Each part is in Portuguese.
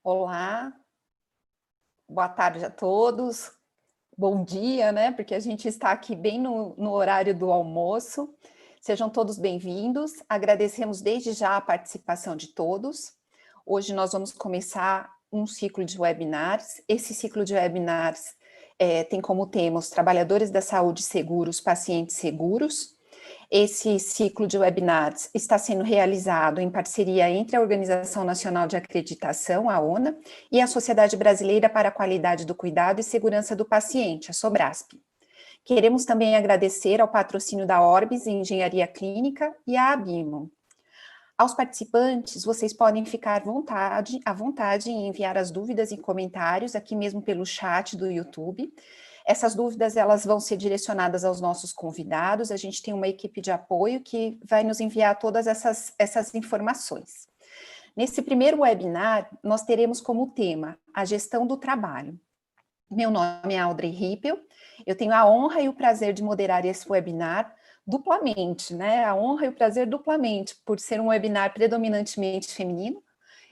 Olá, boa tarde a todos, bom dia, né? Porque a gente está aqui bem no horário do almoço. Sejam todos bem-vindos, agradecemos desde já a participação de todos. Hoje nós vamos começar um ciclo de webinars. Esse ciclo de webinars tem como tema os trabalhadores da saúde seguros, pacientes seguros. Esse ciclo de webinars está sendo realizado em parceria entre a Organização Nacional de Acreditação, a ONA, e a Sociedade Brasileira para a Qualidade do Cuidado e Segurança do Paciente, a SOBRASP. Queremos também agradecer ao patrocínio da Orbis em Engenharia Clínica e à Abimo. Aos participantes, vocês podem ficar à vontade em enviar as dúvidas e comentários aqui mesmo pelo chat do YouTube. Essas dúvidas, elas vão ser direcionadas aos nossos convidados, a gente tem uma equipe de apoio que vai nos enviar todas essas informações. Nesse primeiro webinar, nós teremos como tema a gestão do trabalho. Meu nome é Audrey Rippel, eu tenho a honra e o prazer de moderar esse webinar duplamente, né? A honra e o prazer duplamente, por ser um webinar predominantemente feminino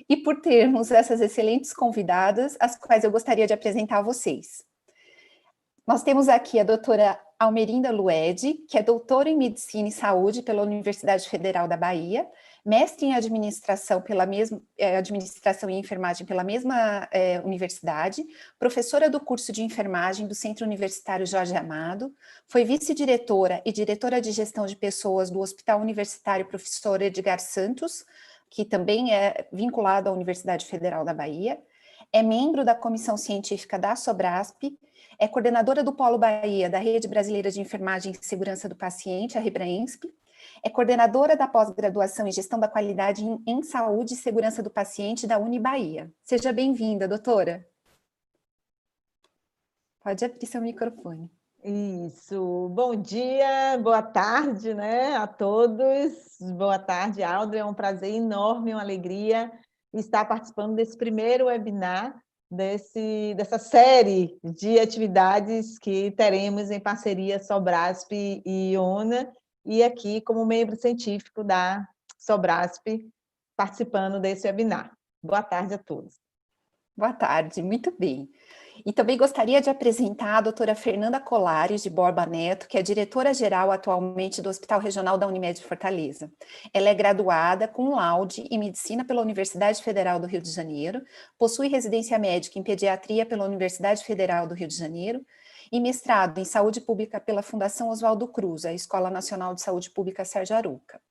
e por termos essas excelentes convidadas, as quais eu gostaria de apresentar a vocês. Nós temos aqui a doutora Almerinda Luede, que é doutora em Medicina e Saúde pela Universidade Federal da Bahia, mestre em Administração Administração e Enfermagem pela mesma universidade, professora do curso de Enfermagem do Centro Universitário Jorge Amado, foi vice-diretora e diretora de Gestão de Pessoas do Hospital Universitário Professor Edgar Santos, que também é vinculado à Universidade Federal da Bahia, é membro da Comissão Científica da SOBRASP, é coordenadora do Polo Bahia da Rede Brasileira de Enfermagem e Segurança do Paciente, a REBRAENSP, é coordenadora da pós-graduação em Gestão da Qualidade em Saúde e Segurança do Paciente da Unibahia. Seja bem-vinda, doutora. Pode abrir seu microfone. Isso, bom dia, boa tarde, né, a todos. Boa tarde, Audrey, é um prazer enorme, uma alegria estar participando desse primeiro webinar, dessa série de atividades que teremos em parceria SOBRASP e ONA, e aqui como membro científico da SOBRASP, participando desse webinar. Boa tarde a todos. Boa tarde, muito bem. E também gostaria de apresentar a doutora Fernanda Colares de Borba Neto, que é diretora-geral atualmente do Hospital Regional da Unimed de Fortaleza. Ela é graduada com laude em Medicina pela Universidade Federal do Rio de Janeiro, possui residência médica em Pediatria pela Universidade Federal do Rio de Janeiro e mestrado em Saúde Pública pela Fundação Oswaldo Cruz, a Escola Nacional de Saúde Pública Sérgio Arouca.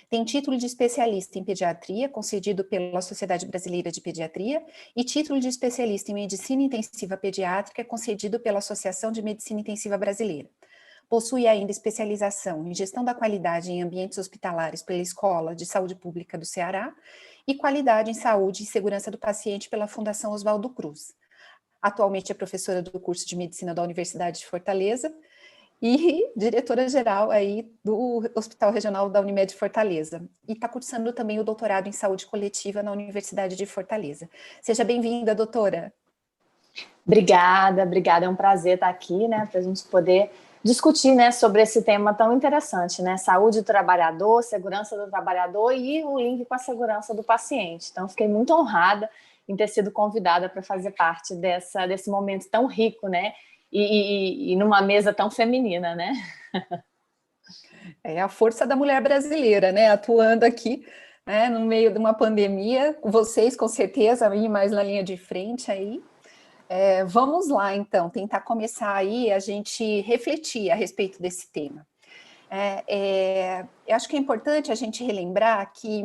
Tem título de especialista em pediatria, concedido pela Sociedade Brasileira de Pediatria, e título de especialista em medicina intensiva pediátrica, concedido pela Associação de Medicina Intensiva Brasileira. Possui ainda especialização em gestão da qualidade em ambientes hospitalares pela Escola de Saúde Pública do Ceará e qualidade em saúde e segurança do paciente pela Fundação Oswaldo Cruz. Atualmente é professora do curso de Medicina da Universidade de Fortaleza, e diretora-geral aí do Hospital Regional da Unimed de Fortaleza. E está cursando também o doutorado em saúde coletiva na Universidade de Fortaleza. Seja bem-vinda, doutora. Obrigada, é um prazer estar aqui, né, para a gente poder discutir, né, sobre esse tema tão interessante, né, saúde do trabalhador, segurança do trabalhador e o link com a segurança do paciente. Então, fiquei muito honrada em ter sido convidada para fazer parte desse momento tão rico, né, e numa mesa tão feminina, né? É a força da mulher brasileira, né? Atuando aqui, né, no meio de uma pandemia, vocês com certeza aí mais na linha de frente aí. Vamos lá, então, tentar começar aí a gente refletir a respeito desse tema. Eu acho que é importante a gente relembrar que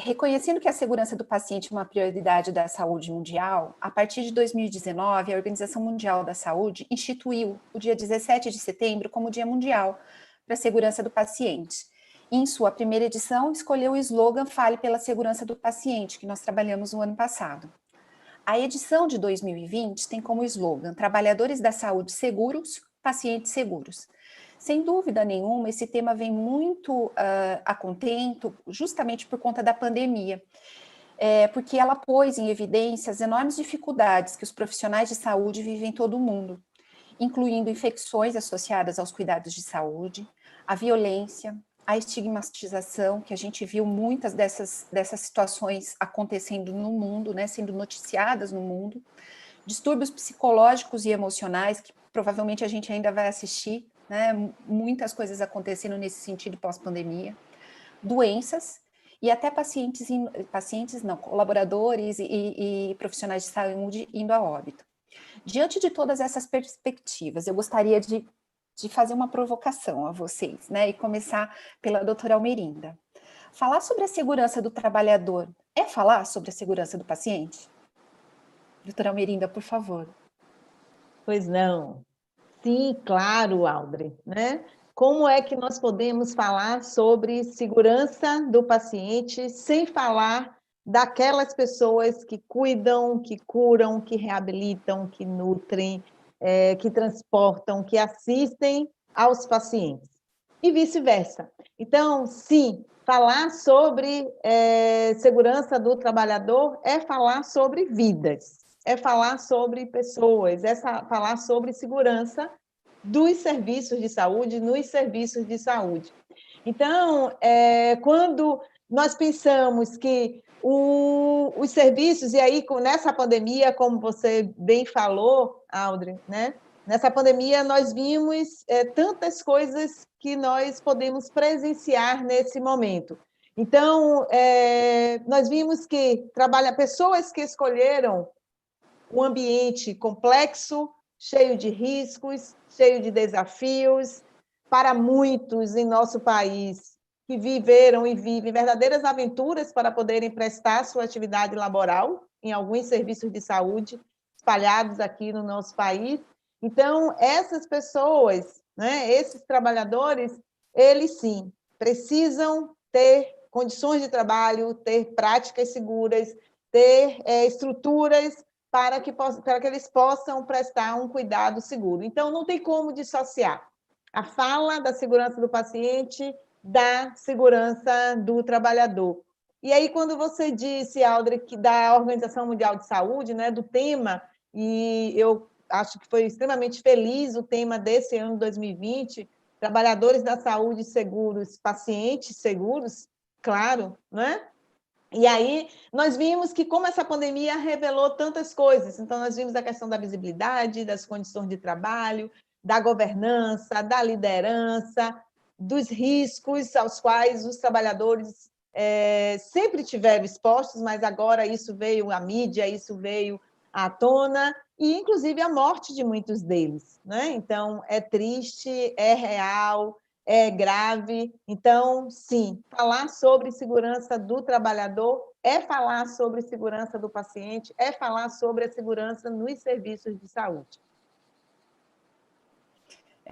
reconhecendo que a segurança do paciente é uma prioridade da saúde mundial, a partir de 2019, a Organização Mundial da Saúde instituiu o dia 17 de setembro como Dia Mundial para a Segurança do Paciente. E, em sua primeira edição, escolheu o slogan Fale pela Segurança do Paciente, que nós trabalhamos no ano passado. A edição de 2020 tem como slogan Trabalhadores da Saúde Seguros, Pacientes Seguros. Sem dúvida nenhuma, esse tema vem muito a contento justamente por conta da pandemia, porque ela pôs em evidência as enormes dificuldades que os profissionais de saúde vivem em todo o mundo, incluindo infecções associadas aos cuidados de saúde, a violência, a estigmatização, que a gente viu muitas dessas situações acontecendo no mundo, né, sendo noticiadas no mundo, distúrbios psicológicos e emocionais, que provavelmente a gente ainda vai assistir, né, muitas coisas acontecendo nesse sentido pós-pandemia, doenças, e até colaboradores e profissionais de saúde indo a óbito. Diante de todas essas perspectivas, eu gostaria de fazer uma provocação a vocês, né? E começar pela doutora Almerinda. Falar sobre a segurança do trabalhador é falar sobre a segurança do paciente? Doutora Almerinda, por favor. Pois não. Sim, claro, Aldre, né? Como é que nós podemos falar sobre segurança do paciente sem falar daquelas pessoas que cuidam, que curam, que reabilitam, que nutrem, que transportam, que assistem aos pacientes, e vice-versa. Então, sim, falar sobre segurança do trabalhador é falar sobre vidas, é falar sobre pessoas, é falar sobre segurança dos serviços de saúde, nos serviços de saúde. Então, quando nós pensamos que os serviços, e aí nessa pandemia, como você bem falou, Aldre, né? Nessa pandemia nós vimos tantas coisas que nós podemos presenciar nesse momento. Então, nós vimos que pessoas que escolheram um ambiente complexo, cheio de riscos, cheio de desafios, para muitos em nosso país que viveram e vivem verdadeiras aventuras para poderem prestar sua atividade laboral em alguns serviços de saúde espalhados aqui no nosso país. Então, essas pessoas, né, esses trabalhadores, eles sim precisam ter condições de trabalho, ter práticas seguras, ter estruturas para que eles possam prestar um cuidado seguro. Então, não tem como dissociar a fala da segurança do paciente da segurança do trabalhador. E aí, quando você disse, Aldre, que da Organização Mundial de Saúde, né, do tema, e eu acho que foi extremamente feliz o tema desse ano 2020, trabalhadores da saúde seguros, pacientes seguros, claro, né? E aí, nós vimos que, como essa pandemia revelou tantas coisas, então, nós vimos a questão da visibilidade, das condições de trabalho, da governança, da liderança, dos riscos aos quais os trabalhadores sempre tiveram expostos, mas agora isso veio à mídia, isso veio à tona, e, inclusive, a morte de muitos deles, né? Então, é triste, é real, é grave. Então, sim, falar sobre segurança do trabalhador é falar sobre segurança do paciente, é falar sobre a segurança nos serviços de saúde.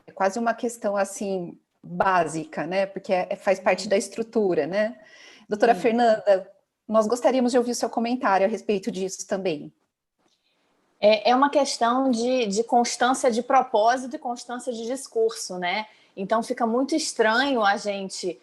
É quase uma questão, assim, básica, né? Porque faz parte da estrutura, né? Doutora Fernanda, nós gostaríamos de ouvir o seu comentário a respeito disso também. É uma questão de constância de propósito e constância de discurso, né? Então, fica muito estranho a gente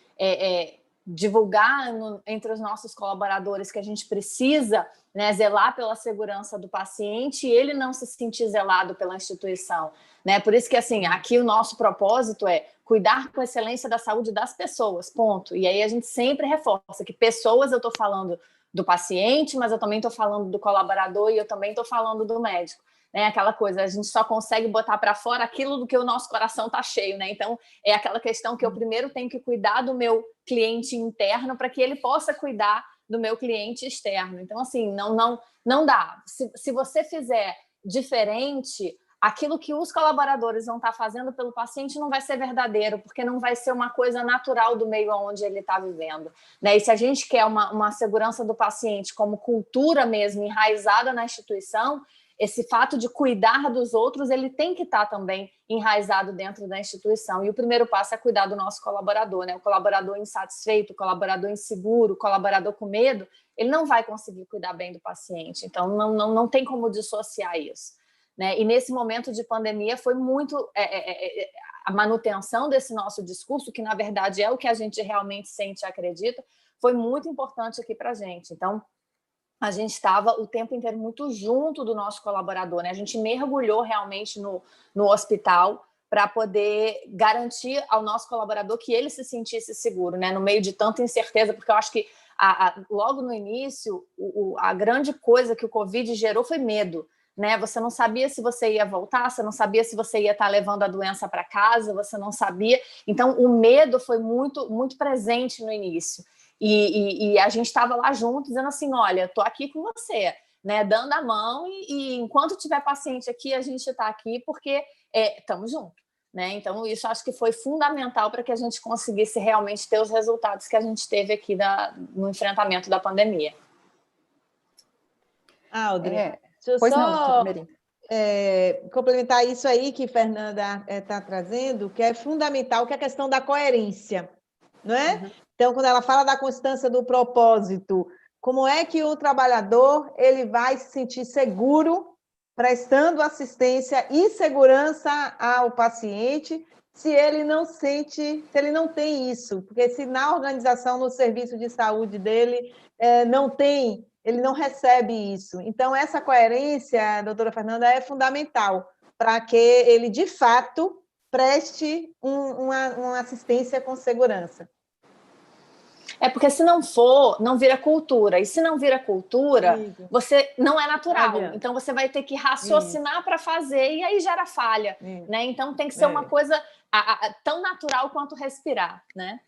divulgar entre os nossos colaboradores que a gente precisa, né, zelar pela segurança do paciente e ele não se sentir zelado pela instituição, né? Por isso que, assim, aqui o nosso propósito é cuidar com excelência da saúde das pessoas, ponto. E aí a gente sempre reforça que pessoas, eu estou falando do paciente, mas eu também estou falando do colaborador e eu também estou falando do médico. Né, aquela coisa, a gente só consegue botar para fora aquilo do que o nosso coração está cheio, né? Então, é aquela questão que eu primeiro tenho que cuidar do meu cliente interno para que ele possa cuidar do meu cliente externo. Então, assim, não dá. Se você fizer diferente, aquilo que os colaboradores vão estar fazendo pelo paciente não vai ser verdadeiro, porque não vai ser uma coisa natural do meio onde ele está vivendo. Né? E se a gente quer uma segurança do paciente como cultura mesmo, enraizada na instituição, esse fato de cuidar dos outros, ele tem que estar também enraizado dentro da instituição. E o primeiro passo é cuidar do nosso colaborador, né? O colaborador insatisfeito, o colaborador inseguro, o colaborador com medo, ele não vai conseguir cuidar bem do paciente. Então, não tem como dissociar isso. Né? E nesse momento de pandemia foi muito a manutenção desse nosso discurso, que na verdade é o que a gente realmente sente e acredita, foi muito importante aqui para a gente. Então, a gente estava o tempo inteiro muito junto do nosso colaborador, né? A gente mergulhou realmente no hospital para poder garantir ao nosso colaborador que ele se sentisse seguro, né? No meio de tanta incerteza, porque eu acho que logo no início, a grande coisa que o Covid gerou foi medo, né? Você não sabia se você ia voltar, você não sabia se você ia estar levando a doença para casa, você não sabia. Então, o medo foi muito, muito presente no início. E a gente estava lá junto, dizendo assim, olha, estou aqui com você, né? Dando a mão e enquanto tiver paciente aqui, a gente está aqui porque estamos juntos. Né? Então, isso acho que foi fundamental para que a gente conseguisse realmente ter os resultados que a gente teve aqui no enfrentamento da pandemia. Audrey, deixa eu pois só não, doutora Merinda. Complementar isso aí que Fernanda está trazendo, que é fundamental, que é a questão da coerência, não é? Uhum. Então, quando ela fala da constância do propósito, como é que o trabalhador ele vai se sentir seguro prestando assistência e segurança ao paciente, se ele não tem isso, porque se na organização, no serviço de saúde dele, ele não recebe isso. Então, essa coerência, doutora Fernanda, é fundamental para que ele, de fato, preste uma assistência com segurança. Porque se não for, não vira cultura. E se não vira cultura, você não é natural. Então, você vai ter que raciocinar para fazer e aí gera falha. Né? Então, tem que ser uma coisa tão natural quanto respirar. Né?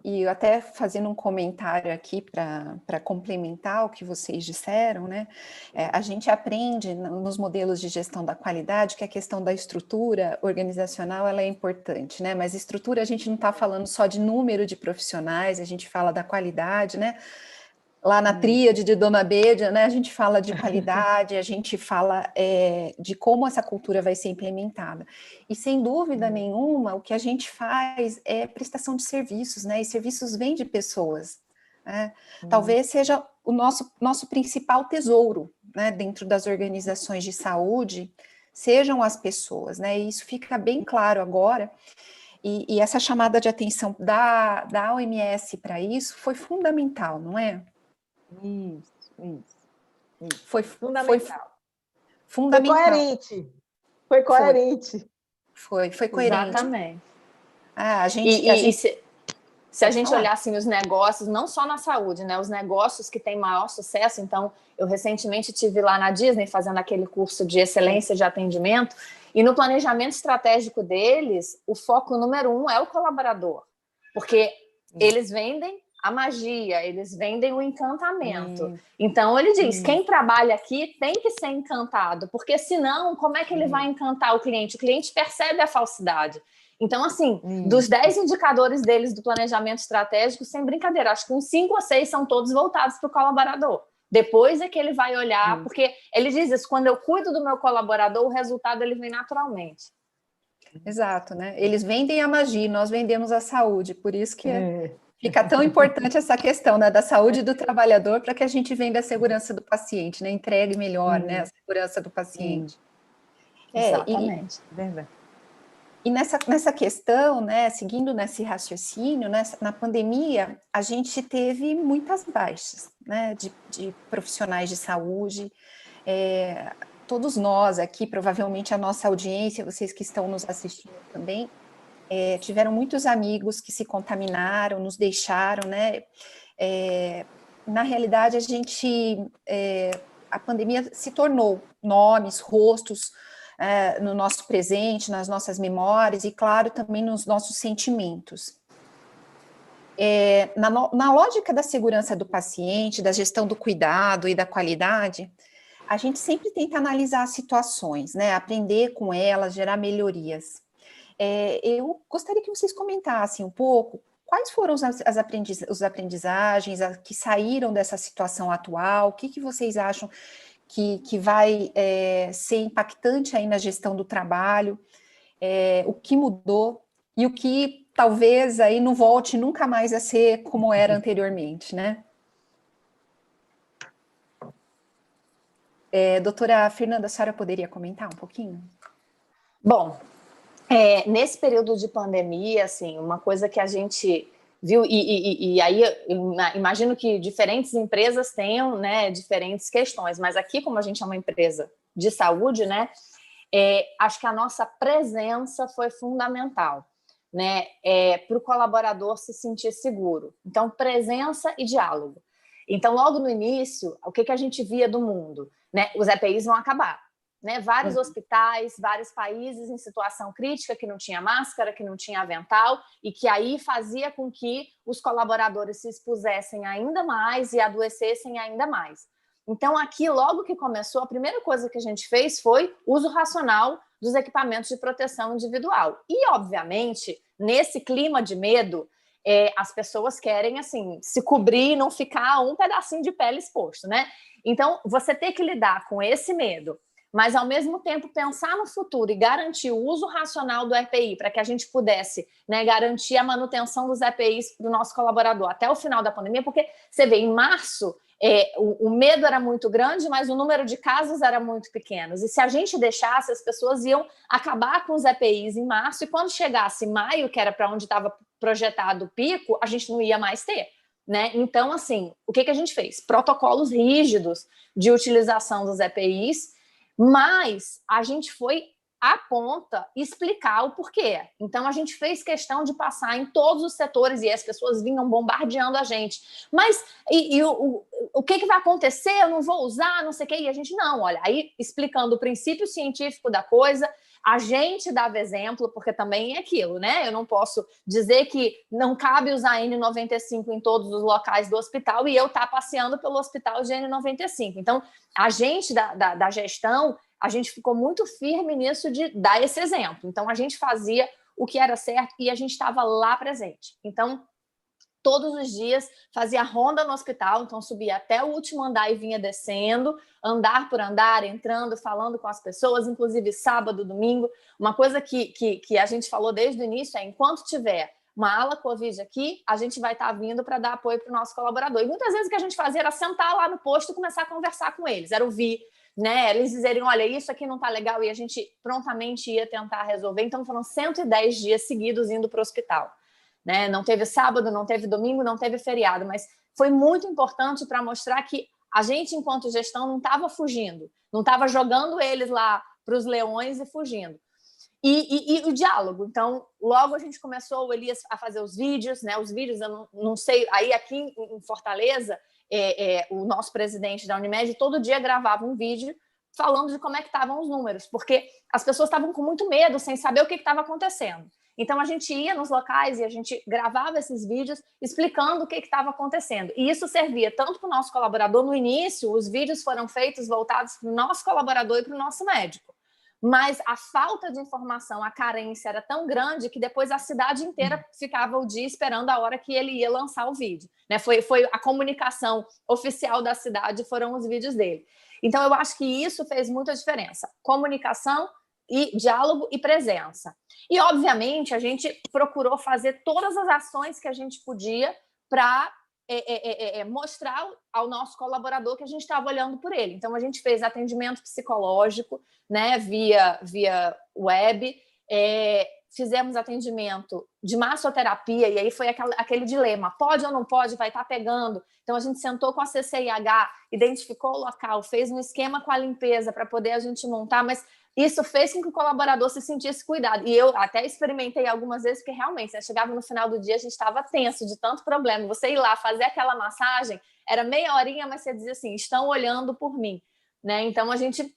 E até fazendo um comentário aqui para complementar o que vocês disseram, né? A gente aprende nos modelos de gestão da qualidade que a questão da estrutura organizacional ela é importante, né? Mas estrutura a gente não está falando só de número de profissionais, a gente fala da qualidade, né? Lá na tríade de Dona Bédia, né, a gente fala de qualidade, a gente fala de como essa cultura vai ser implementada. E, sem dúvida nenhuma, o que a gente faz é prestação de serviços, né, e serviços vêm de pessoas. Né? Talvez seja o nosso principal tesouro, né, dentro das organizações de saúde, sejam as pessoas, né, e isso fica bem claro agora. E essa chamada de atenção da OMS para isso foi fundamental, não é? Isso. Foi fundamental. Foi coerente. Foi coerente. Foi coerente. Exatamente. Se a gente olhar assim, os negócios, não só na saúde, né? Os negócios que têm maior sucesso. Então, eu recentemente estive lá na Disney fazendo aquele curso de excelência de atendimento, e no planejamento estratégico deles, o foco número 1 é o colaborador, porque eles vendem a magia, eles vendem o encantamento. Então, ele diz, quem trabalha aqui tem que ser encantado, porque senão, como é que ele vai encantar o cliente? O cliente percebe a falsidade. Então, assim, dos 10 indicadores deles do planejamento estratégico, sem brincadeira, acho que uns 5 ou 6 são todos voltados para o colaborador. Depois é que ele vai olhar, porque ele diz isso, quando eu cuido do meu colaborador, o resultado ele vem naturalmente. Exato, né? Eles vendem a magia, nós vendemos a saúde, por isso que fica tão importante essa questão, né, da saúde do trabalhador para que a gente venda a segurança do paciente, né? Entregue melhor, né, a segurança do paciente. Exatamente. E nessa questão, né, seguindo nesse raciocínio, na pandemia, a gente teve muitas baixas, né, de profissionais de saúde. Todos nós aqui, provavelmente a nossa audiência, vocês que estão nos assistindo também, tiveram muitos amigos que se contaminaram, nos deixaram, né? Na realidade, a pandemia se tornou nomes, rostos, no nosso presente, nas nossas memórias e, claro, também nos nossos sentimentos. Na lógica da segurança do paciente, da gestão do cuidado e da qualidade, a gente sempre tenta analisar as situações, né? Aprender com elas, gerar melhorias. Eu gostaria que vocês comentassem um pouco quais foram as aprendizagens que saíram dessa situação atual, o que vocês acham que vai ser impactante aí na gestão do trabalho, o que mudou e o que talvez aí não volte nunca mais a ser como era anteriormente, né? Doutora Fernanda, a senhora poderia comentar um pouquinho? Bom, nesse período de pandemia, assim, uma coisa que a gente viu, e aí eu imagino que diferentes empresas tenham, né, diferentes questões, mas aqui, como a gente é uma empresa de saúde, né, acho que a nossa presença foi fundamental, né, para o colaborador se sentir seguro. Então, presença e diálogo. Então, logo no início, o que a gente via do mundo? Né? Os EPIs vão acabar. Né? Vários hospitais, vários países em situação crítica, que não tinha máscara, que não tinha avental, e que aí fazia com que os colaboradores se expusessem ainda mais e adoecessem ainda mais. Então, aqui, logo que começou, a primeira coisa que a gente fez foi uso racional dos equipamentos de proteção individual. E, obviamente, nesse clima de medo, as pessoas querem, assim, se cobrir e não ficar um pedacinho de pele exposto, né? Então, você tem que lidar com esse medo, mas, ao mesmo tempo, pensar no futuro e garantir o uso racional do EPI para que a gente pudesse, né, garantir a manutenção dos EPIs do nosso colaborador até o final da pandemia, porque você vê, em março, o medo era muito grande, mas o número de casos era muito pequeno. E se a gente deixasse, as pessoas iam acabar com os EPIs em março, e quando chegasse maio, que era para onde estava projetado o pico, a gente não ia mais ter. Né? Então, assim, o que a gente fez? Protocolos rígidos de utilização dos EPIs, mas a gente foi à ponta explicar o porquê. Então, a gente fez questão de passar em todos os setores e as pessoas vinham bombardeando a gente. Mas o que vai acontecer? Eu não vou usar, não sei o quê. E a gente, não, olha, aí explicando o princípio científico da coisa, a gente dava exemplo, porque também é aquilo, né? Eu não posso dizer que não cabe usar N95 em todos os locais do hospital e eu estar passeando pelo hospital de N95. Então, a gente da gestão, a gente ficou muito firme nisso de dar esse exemplo. Então, a gente fazia o que era certo e a gente estava lá presente. Então, todos os dias fazia ronda no hospital, então subia até o último andar e vinha descendo, andar por andar, entrando, falando com as pessoas, inclusive sábado, domingo. Uma coisa que a gente falou desde o início é, enquanto tiver uma ala Covid aqui, a gente vai estar vindo para dar apoio para o nosso colaborador. E muitas vezes o que a gente fazia era sentar lá no posto e começar a conversar com eles, era ouvir, né? Eles dizerem, olha, isso aqui não está legal, e a gente prontamente ia tentar resolver. Então foram 110 dias seguidos indo para o hospital. Né? Não teve sábado, não teve domingo, não teve feriado, mas foi muito importante para mostrar que a gente, enquanto gestão, não estava fugindo, não estava jogando eles lá para os leões e fugindo. E o diálogo. Então, logo a gente começou, o Elias, a fazer os vídeos, né? Os vídeos, eu não sei, aí aqui em Fortaleza, o nosso presidente da Unimed todo dia gravava um vídeo falando de como é que estavam os números, porque as pessoas estavam com muito medo, sem saber o que estava acontecendo. Então, a gente ia nos locais e a gente gravava esses vídeos explicando o que estava acontecendo. E isso servia tanto para o nosso colaborador. No início, os vídeos foram feitos voltados para o nosso colaborador e para o nosso médico. Mas a falta de informação, a carência era tão grande que depois a cidade inteira ficava o dia esperando a hora que ele ia lançar o vídeo. Né? Foi a comunicação oficial da cidade, foram os vídeos dele. Então, eu acho que isso fez muita diferença. Comunicação, e diálogo e presença. E, obviamente, a gente procurou fazer todas as ações que a gente podia para mostrar ao nosso colaborador que a gente estava olhando por ele. Então, a gente fez atendimento psicológico, né, via web, fizemos atendimento de massoterapia, e aí foi aquele dilema, pode ou não pode, vai estar pegando. Então, a gente sentou com a CCIH, identificou o local, fez um esquema com a limpeza para poder a gente montar, mas isso fez com que o colaborador se sentisse cuidado. E eu até experimentei algumas vezes, porque realmente, né, chegava no final do dia, a gente estava tenso de tanto problema. Você ir lá fazer aquela massagem, era meia horinha, mas você dizia assim, estão olhando por mim. Né? Então, a gente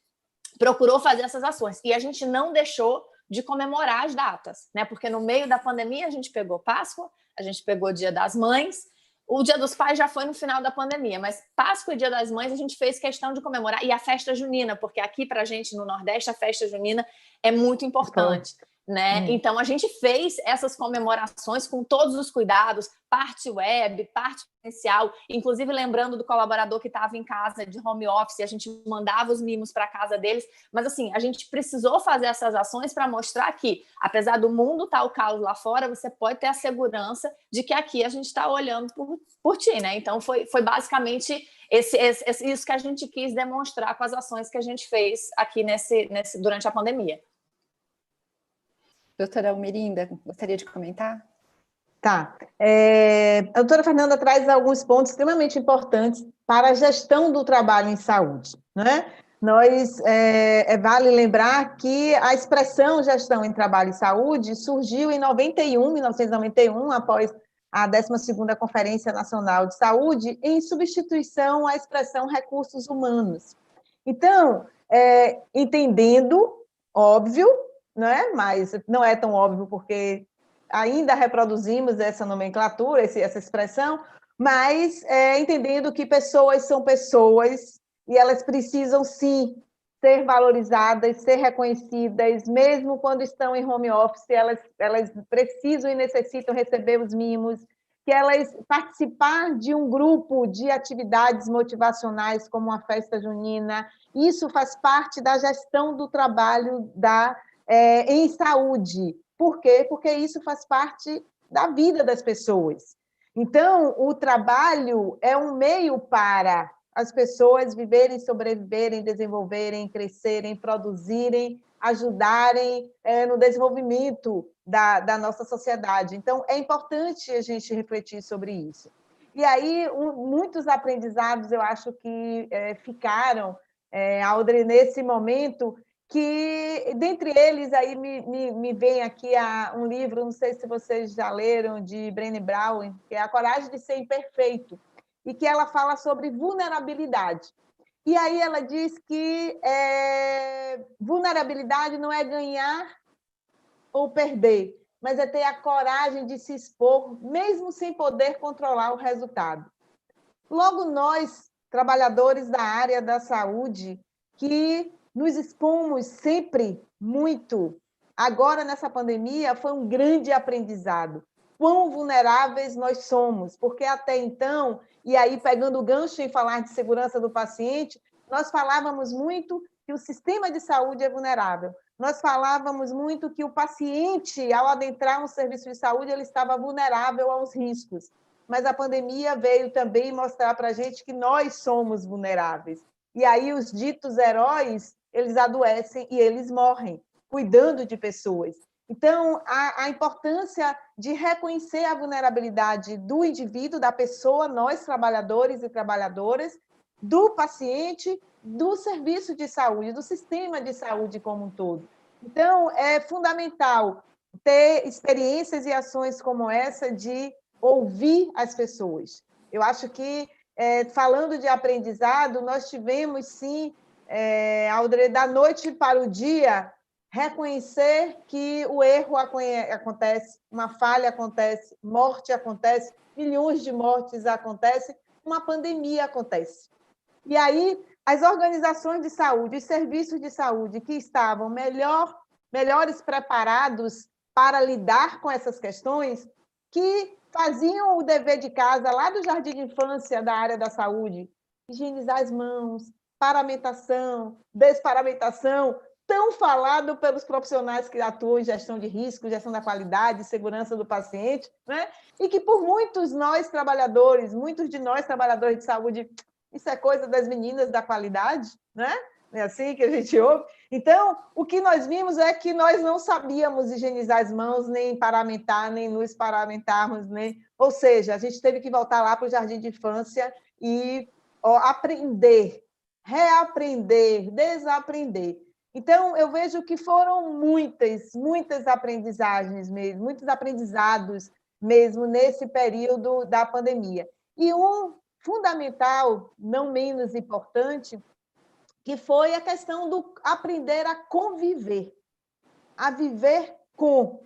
procurou fazer essas ações. E a gente não deixou de comemorar as datas, né? Porque no meio da pandemia a gente pegou Páscoa, a gente pegou o Dia das Mães, o Dia dos Pais já foi no final da pandemia, mas Páscoa e Dia das Mães a gente fez questão de comemorar, e a festa junina, porque aqui pra gente no Nordeste a festa junina é muito importante. Né? Então, a gente fez essas comemorações com todos os cuidados, parte web, parte presencial, inclusive lembrando do colaborador que estava em casa de home office, a gente mandava os mimos para a casa deles, mas assim, a gente precisou fazer essas ações para mostrar que, apesar do mundo estar o caos lá fora, você pode ter a segurança de que aqui a gente está olhando por ti, né? Então, foi basicamente isso que a gente quis demonstrar com as ações que a gente fez aqui durante a pandemia. Doutora Almerinda, gostaria de comentar? Tá. A doutora Fernanda traz alguns pontos extremamente importantes para a gestão do trabalho em saúde, né? Vale lembrar que a expressão gestão em trabalho e saúde surgiu em 1991, após a 12ª Conferência Nacional de Saúde, em substituição à expressão recursos humanos. Então, entendendo, óbvio, né? Mas não é tão óbvio porque ainda reproduzimos essa nomenclatura, essa expressão, mas entendendo que pessoas são pessoas e elas precisam, sim, ser valorizadas, ser reconhecidas, mesmo quando estão em home office, elas precisam e necessitam receber os mimos, que elas participar de um grupo de atividades motivacionais, como uma festa junina, isso faz parte da gestão do trabalho em saúde. Por quê? Porque isso faz parte da vida das pessoas. Então, o trabalho é um meio para as pessoas viverem, sobreviverem, desenvolverem, crescerem, produzirem, ajudarem no desenvolvimento da nossa sociedade. Então, é importante a gente refletir sobre isso. E aí, muitos aprendizados, eu acho que ficaram, Audrey, nesse momento, que, dentre eles, aí me vem aqui um livro, não sei se vocês já leram, de Brené Brown, que é A Coragem de Ser Imperfeito, e que ela fala sobre vulnerabilidade. E aí ela diz que vulnerabilidade não é ganhar ou perder, mas é ter a coragem de se expor, mesmo sem poder controlar o resultado. Logo nós, trabalhadores da área da saúde, que nos expomos sempre muito, agora nessa pandemia foi um grande aprendizado. Quão vulneráveis nós somos, porque até então, e aí pegando o gancho em falar de segurança do paciente, nós falávamos muito que o sistema de saúde é vulnerável. Nós falávamos muito que o paciente, ao adentrar um serviço de saúde, ele estava vulnerável aos riscos. Mas a pandemia veio também mostrar para a gente que nós somos vulneráveis. E aí os ditos heróis, eles adoecem e eles morrem, cuidando de pessoas. Então, a importância de reconhecer a vulnerabilidade do indivíduo, da pessoa, nós, trabalhadores e trabalhadoras, do paciente, do serviço de saúde, do sistema de saúde como um todo. Então, é fundamental ter experiências e ações como essa de ouvir as pessoas. Eu acho que, falando de aprendizado, nós tivemos, sim, Audrey, da noite para o dia, reconhecer que o erro acontece, uma falha acontece, morte acontece, milhões de mortes acontecem, uma pandemia acontece. E aí, as organizações de saúde, os serviços de saúde que estavam melhores preparados para lidar com essas questões, que faziam o dever de casa lá do jardim de infância da área da saúde, higienizar as mãos, paramentação, desparamentação, tão falado pelos profissionais que atuam em gestão de risco, gestão da qualidade, segurança do paciente, né? E que por muitos de nós trabalhadores de saúde, isso é coisa das meninas da qualidade, né? É assim que a gente ouve. Então, o que nós vimos é que nós não sabíamos higienizar as mãos, nem paramentar, nem nos paramentarmos, ou seja, a gente teve que voltar lá para o jardim de infância e aprender, reaprender, desaprender. Então, eu vejo que foram muitas aprendizagens mesmo, muitos aprendizados mesmo nesse período da pandemia. E um fundamental, não menos importante, que foi a questão do aprender a conviver, a viver com.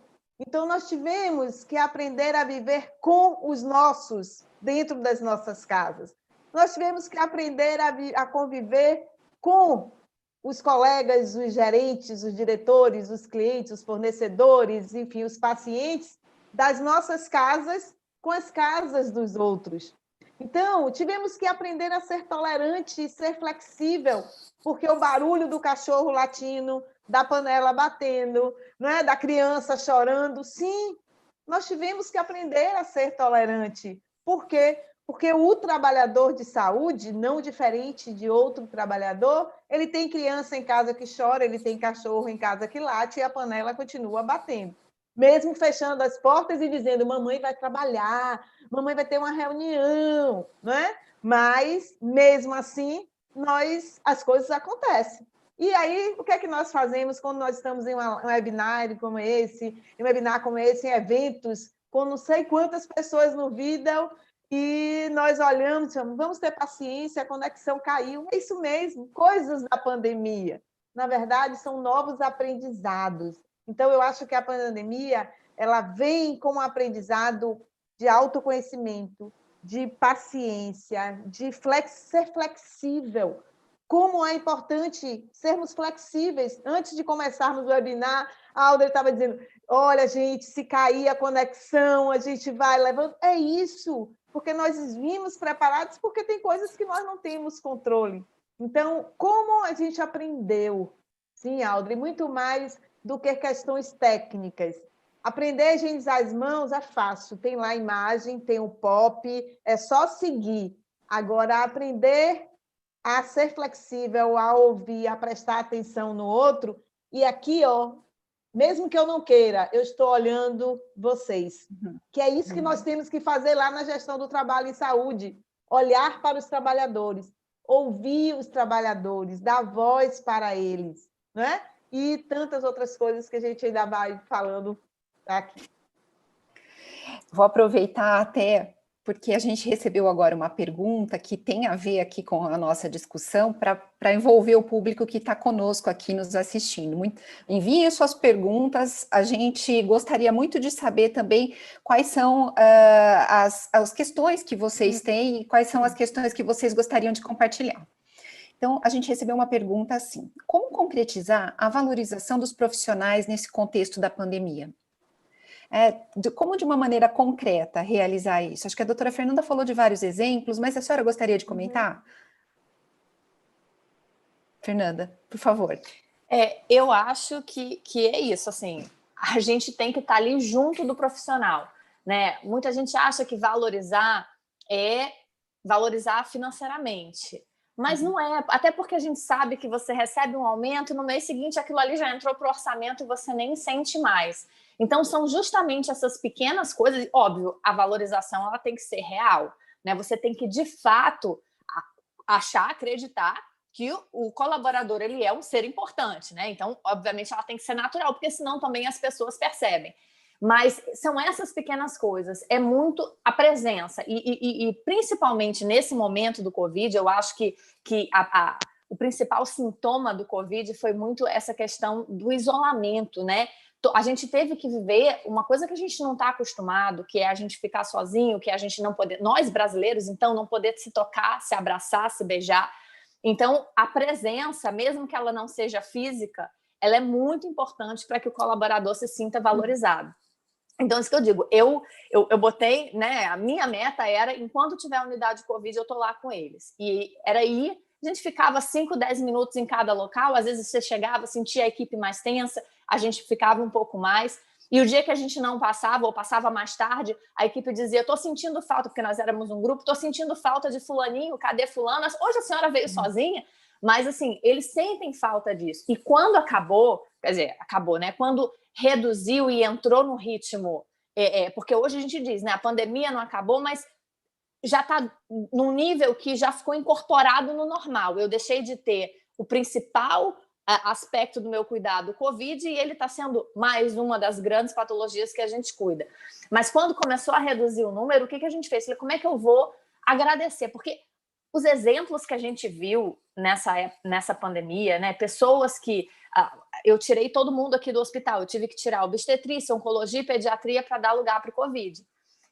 Então, nós tivemos que aprender a viver com os nossos, dentro das nossas casas. Nós tivemos que aprender a conviver com os colegas, os gerentes, os diretores, os clientes, os fornecedores, enfim, os pacientes das nossas casas com as casas dos outros. Então, tivemos que aprender a ser tolerante e ser flexível, porque o barulho do cachorro latindo, da panela batendo, né, da criança chorando, sim, nós tivemos que aprender a ser tolerante. Por quê? Porque o trabalhador de saúde, não diferente de outro trabalhador, ele tem criança em casa que chora, ele tem cachorro em casa que late e a panela continua batendo. Mesmo fechando as portas e dizendo, mamãe vai trabalhar, mamãe vai ter uma reunião, não é? Mas, mesmo assim, as coisas acontecem. E aí, o que é que nós fazemos quando nós estamos em um webinar como esse, em eventos, com não sei quantas pessoas no vídeo, e nós olhamos, vamos ter paciência, a conexão caiu. É isso mesmo, coisas da pandemia. Na verdade, são novos aprendizados. Então, eu acho que a pandemia ela vem com um aprendizado de autoconhecimento, de paciência, de ser flexível. Como é importante sermos flexíveis. Antes de começarmos o webinar, a Audrey estava dizendo, olha, gente, se cair a conexão, a gente vai levando. É isso, porque nós vimos preparados, porque tem coisas que nós não temos controle. Então, como a gente aprendeu? Sim, Audrey, muito mais do que questões técnicas. Aprender a higienizar as mãos é fácil. Tem lá a imagem, tem o POP, é só seguir. Agora, aprender a ser flexível, a ouvir, a prestar atenção no outro. E aqui, mesmo que eu não queira, eu estou olhando vocês. Que é isso que nós temos que fazer lá na gestão do trabalho e saúde. Olhar para os trabalhadores, ouvir os trabalhadores, dar voz para eles, né? E tantas outras coisas que a gente ainda vai falando aqui. Vou aproveitar até porque a gente recebeu agora uma pergunta que tem a ver aqui com a nossa discussão para envolver o público que está conosco aqui nos assistindo. Enviem suas perguntas, a gente gostaria muito de saber também quais são as questões que vocês têm e quais são as questões que vocês gostariam de compartilhar. Então, a gente recebeu uma pergunta assim, como concretizar a valorização dos profissionais nesse contexto da pandemia? Como de uma maneira concreta realizar isso? Acho que a doutora Fernanda falou de vários exemplos, mas a senhora gostaria de comentar? Fernanda, por favor. Eu acho que é isso, assim, a gente tem que estar ali junto do profissional, né? Muita gente acha que valorizar é valorizar financeiramente, mas não é, até porque a gente sabe que você recebe um aumento e no mês seguinte aquilo ali já entrou para o orçamento e você nem sente mais. Então, são justamente essas pequenas coisas, óbvio, a valorização ela tem que ser real, né? Você tem que, de fato, acreditar que o colaborador ele é um ser importante, né? Então, obviamente, ela tem que ser natural, porque senão também as pessoas percebem. Mas são essas pequenas coisas, é muito a presença. E principalmente nesse momento do Covid, eu acho que o principal sintoma do Covid foi muito essa questão do isolamento, né? A gente teve que viver uma coisa que a gente não está acostumado, que é a gente ficar sozinho, que a gente não poder, nós brasileiros, então, não poder se tocar, se abraçar, se beijar. Então, a presença, mesmo que ela não seja física, ela é muito importante para que o colaborador se sinta valorizado. Então, isso que eu digo, eu botei, né, a minha meta era, enquanto tiver unidade de Covid, eu estou lá com eles. E era ir, a gente ficava 5, 10 minutos em cada local, às vezes você chegava, sentia a equipe mais tensa, a gente ficava um pouco mais, e o dia que a gente não passava, ou passava mais tarde, a equipe dizia, estou sentindo falta, porque nós éramos um grupo, estou sentindo falta de fulaninho, cadê fulana? Hoje a senhora veio sozinha, mas assim, eles sentem falta disso. E quando acabou, quer dizer, acabou, né? Quando reduziu e entrou no ritmo, porque hoje a gente diz, né? A pandemia não acabou, mas já está num nível que já ficou incorporado no normal. Eu deixei de ter o principal aspecto do meu cuidado, o Covid, e ele está sendo mais uma das grandes patologias que a gente cuida. Mas quando começou a reduzir o número, o que a gente fez? Falei, como é que eu vou agradecer? Porque os exemplos que a gente viu nessa pandemia, né? Pessoas que... eu tirei todo mundo aqui do hospital, eu tive que tirar obstetrícia, oncologia e pediatria para dar lugar para o Covid.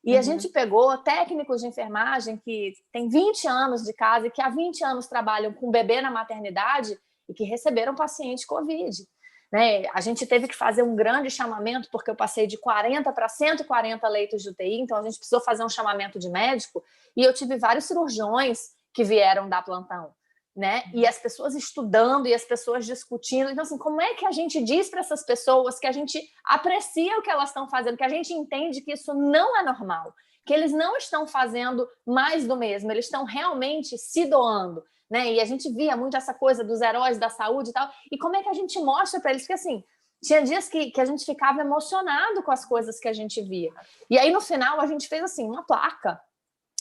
E a gente pegou técnicos de enfermagem que têm 20 anos de casa e que há 20 anos trabalham com bebê na maternidade e que receberam paciente Covid. Né? A gente teve que fazer um grande chamamento, porque eu passei de 40 para 140 leitos de UTI, então a gente precisou fazer um chamamento de médico, e eu tive vários cirurgiões que vieram dar plantão. Né? E as pessoas estudando e as pessoas discutindo. Então, assim, como é que a gente diz para essas pessoas que a gente aprecia o que elas estão fazendo, que a gente entende que isso não é normal, que eles não estão fazendo mais do mesmo, eles estão realmente se doando, né? E a gente via muito essa coisa dos heróis da saúde e tal, e como é que a gente mostra para eles? Porque, assim, tinha dias que a gente ficava emocionado com as coisas que a gente via. E aí, no final, a gente fez, assim, uma placa,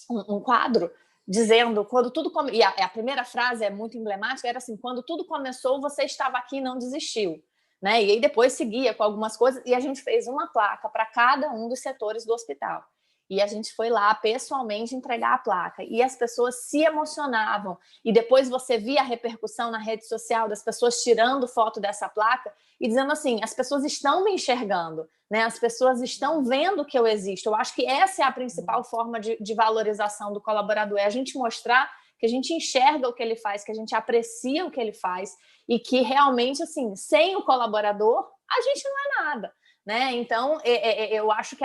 um quadro, dizendo, quando tudo e a primeira frase é muito emblemática, era assim: quando tudo começou, você estava aqui e não desistiu. Né? E aí depois seguia com algumas coisas, e a gente fez uma placa para cada um dos setores do hospital. E a gente foi lá pessoalmente entregar a placa, e as pessoas se emocionavam, e depois você via a repercussão na rede social das pessoas tirando foto dessa placa e dizendo assim: as pessoas estão me enxergando, né? As pessoas estão vendo que eu existo. Eu acho que essa é a principal forma de valorização do colaborador, é a gente mostrar que a gente enxerga o que ele faz, que a gente aprecia o que ele faz, e que realmente, assim, sem o colaborador, a gente não é nada. Né? Então, eu acho que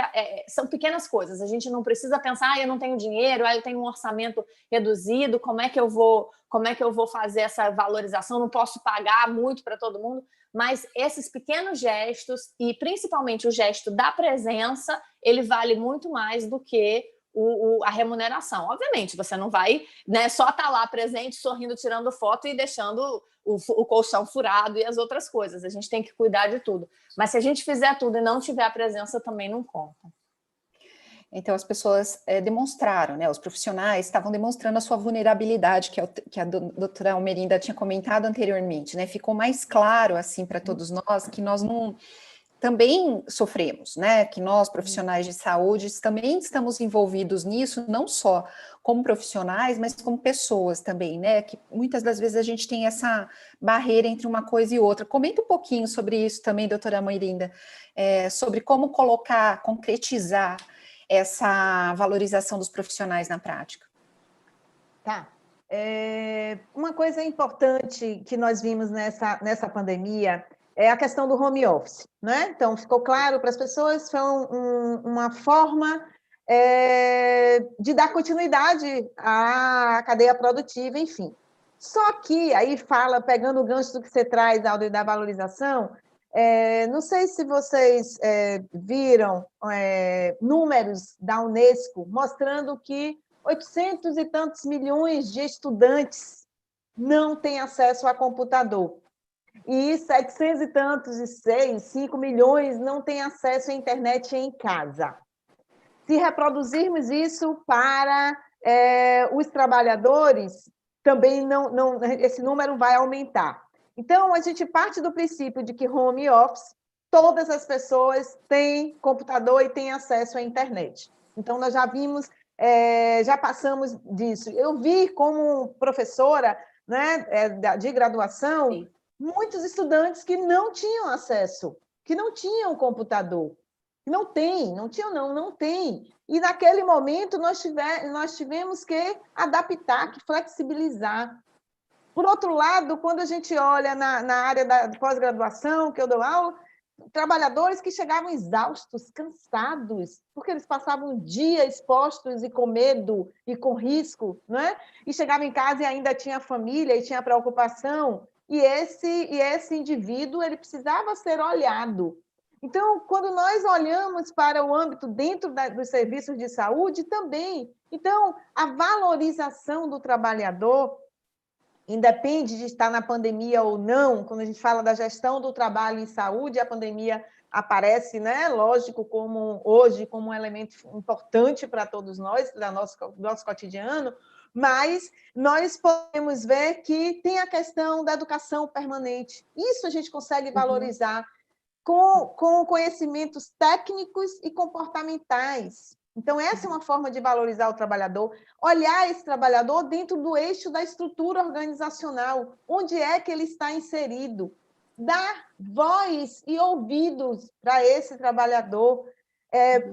são pequenas coisas. A gente não precisa pensar: eu não tenho dinheiro, eu tenho um orçamento reduzido, como é que eu vou fazer essa valorização? Não posso pagar muito para todo mundo. Mas esses pequenos gestos, e principalmente o gesto da presença, ele vale muito mais do que a remuneração. Obviamente, você não vai, né, só estar lá presente, sorrindo, tirando foto e deixando o colchão furado e as outras coisas. A gente tem que cuidar de tudo. Mas se a gente fizer tudo e não tiver a presença, também não conta. Então, as pessoas demonstraram, né? Os profissionais estavam demonstrando a sua vulnerabilidade, que a doutora Almerinda tinha comentado anteriormente, né? Ficou mais claro, assim, para todos nós, que nós não... também sofremos, né? Que nós, profissionais de saúde, também estamos envolvidos nisso, não só como profissionais, mas como pessoas também, né? Que muitas das vezes a gente tem essa barreira entre uma coisa e outra. Comenta um pouquinho sobre isso também, doutora Almerinda, sobre como colocar, concretizar essa valorização dos profissionais na prática. Tá. Uma coisa importante que nós vimos nessa pandemia é a questão do home office, né? Então, ficou claro para as pessoas, foi uma forma de dar continuidade à cadeia produtiva, enfim. Só que, aí pegando o gancho do que você traz, Aldo, da valorização, não sei se vocês viram números da Unesco mostrando que 800 e tantos milhões de estudantes não têm acesso a computador. E 700 e tantos, 5 milhões não têm acesso à internet em casa. Se reproduzirmos isso para os trabalhadores, também esse número vai aumentar. Então, a gente parte do princípio de que home office, todas as pessoas têm computador e têm acesso à internet. Então, nós já vimos, já passamos disso. Eu vi como professora, né, de graduação, sim, muitos estudantes que não tinham acesso, que não tinham computador. Não tem. E, naquele momento, nós tivemos que adaptar, que flexibilizar. Por outro lado, quando a gente olha na área da pós-graduação, que eu dou aula, trabalhadores que chegavam exaustos, cansados, porque eles passavam o dia expostos e com medo e com risco, né? E chegavam em casa e ainda tinha família e tinha preocupação. E esse indivíduo, ele precisava ser olhado. Então, quando nós olhamos para o âmbito dentro dos serviços de saúde, também. Então, a valorização do trabalhador, independe de estar na pandemia ou não, quando a gente fala da gestão do trabalho em saúde, a pandemia aparece, né, lógico, hoje, como um elemento importante para todos nós, do nosso cotidiano, mas nós podemos ver que tem a questão da educação permanente. Isso a gente consegue valorizar com conhecimentos técnicos e comportamentais. Então, essa é uma forma de valorizar o trabalhador, olhar esse trabalhador dentro do eixo da estrutura organizacional, onde é que ele está inserido, dar voz e ouvidos para esse trabalhador,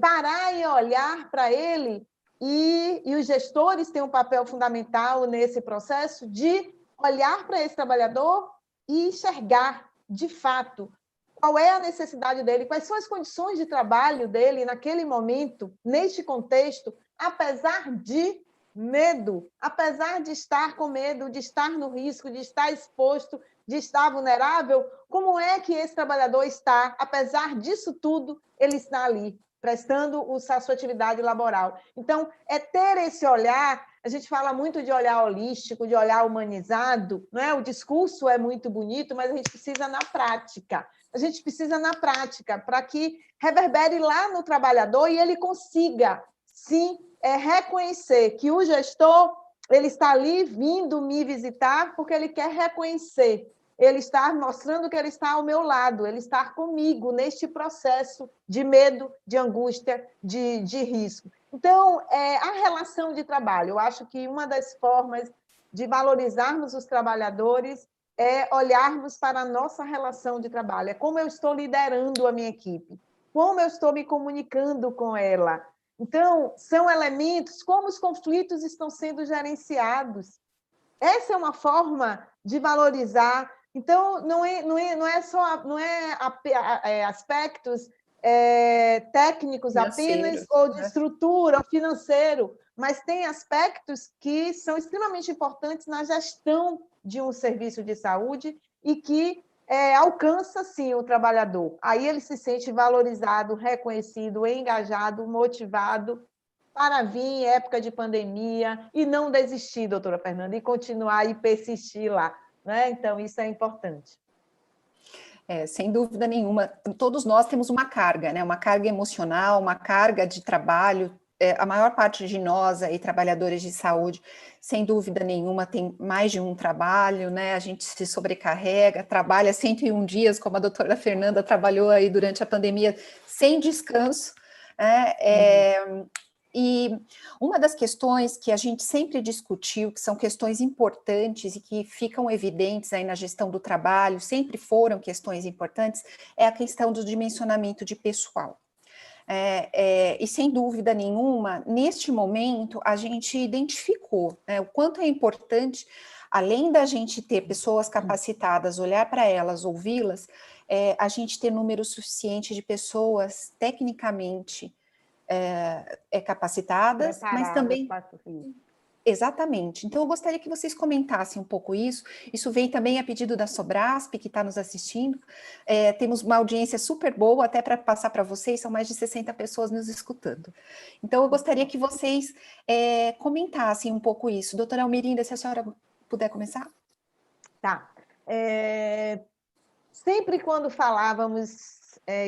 parar e olhar para ele, e os gestores têm um papel fundamental nesse processo de olhar para esse trabalhador e enxergar, de fato, qual é a necessidade dele, quais são as condições de trabalho dele naquele momento, neste contexto, apesar de medo, apesar de estar com medo, de estar no risco, de estar exposto, de estar vulnerável, como é que esse trabalhador está, apesar disso tudo, ele está ali, prestando a sua atividade laboral. Então, é ter esse olhar, a gente fala muito de olhar holístico, de olhar humanizado, não é? O discurso é muito bonito, mas a gente precisa na prática. A gente precisa na prática para que reverbere lá no trabalhador e ele consiga, sim, reconhecer que o gestor ele está ali vindo me visitar porque ele quer reconhecer, ele está mostrando que ele está ao meu lado, ele está comigo neste processo de medo, de angústia, de risco. Então, a relação de trabalho, eu acho que uma das formas de valorizarmos os trabalhadores é olharmos para a nossa relação de trabalho, é como eu estou liderando a minha equipe, como eu estou me comunicando com ela. Então, são elementos, como os conflitos estão sendo gerenciados. Essa é uma forma de valorizar. Então, não é só aspectos técnicos apenas, ou de estrutura, ou financeiro, mas tem aspectos que são extremamente importantes na gestão de um serviço de saúde e que alcança, sim, o trabalhador. Aí ele se sente valorizado, reconhecido, engajado, motivado para vir em época de pandemia e não desistir, doutora Fernanda, e continuar e persistir lá. Né? Então, isso é importante. Sem dúvida nenhuma, todos nós temos uma carga, né? Uma carga emocional, uma carga de trabalho. A maior parte de nós aí, trabalhadores de saúde, sem dúvida nenhuma, tem mais de um trabalho, né? A gente se sobrecarrega, trabalha 101 dias, como a doutora Fernanda trabalhou aí durante a pandemia, sem descanso. E uma das questões que a gente sempre discutiu, que são questões importantes e que ficam evidentes aí na gestão do trabalho, sempre foram questões importantes, é a questão do dimensionamento de pessoal. E sem dúvida nenhuma, neste momento, a gente identificou, né, o quanto é importante, além da gente ter pessoas capacitadas, olhar para elas, ouvi-las, a gente ter número suficiente de pessoas tecnicamente capacitadas, mas também... Exatamente. Então, eu gostaria que vocês comentassem um pouco isso. Isso vem também a pedido da Sobrasp, que está nos assistindo. Temos uma audiência super boa, até para passar para vocês, são mais de 60 pessoas nos escutando. Então, eu gostaria que vocês comentassem um pouco isso. Doutora Almerinda, se a senhora puder começar. Tá. Sempre quando falávamos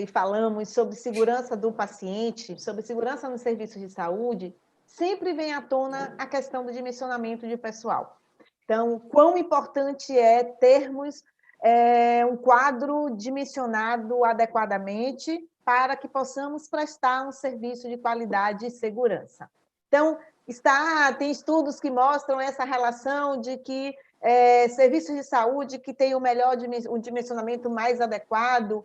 e falamos sobre segurança do paciente, sobre segurança no serviço de saúde, sempre vem à tona a questão do dimensionamento de pessoal. Então, quão importante é termos um quadro dimensionado adequadamente para que possamos prestar um serviço de qualidade e segurança. Então, tem estudos que mostram essa relação de que serviços de saúde que têm um dimensionamento mais adequado,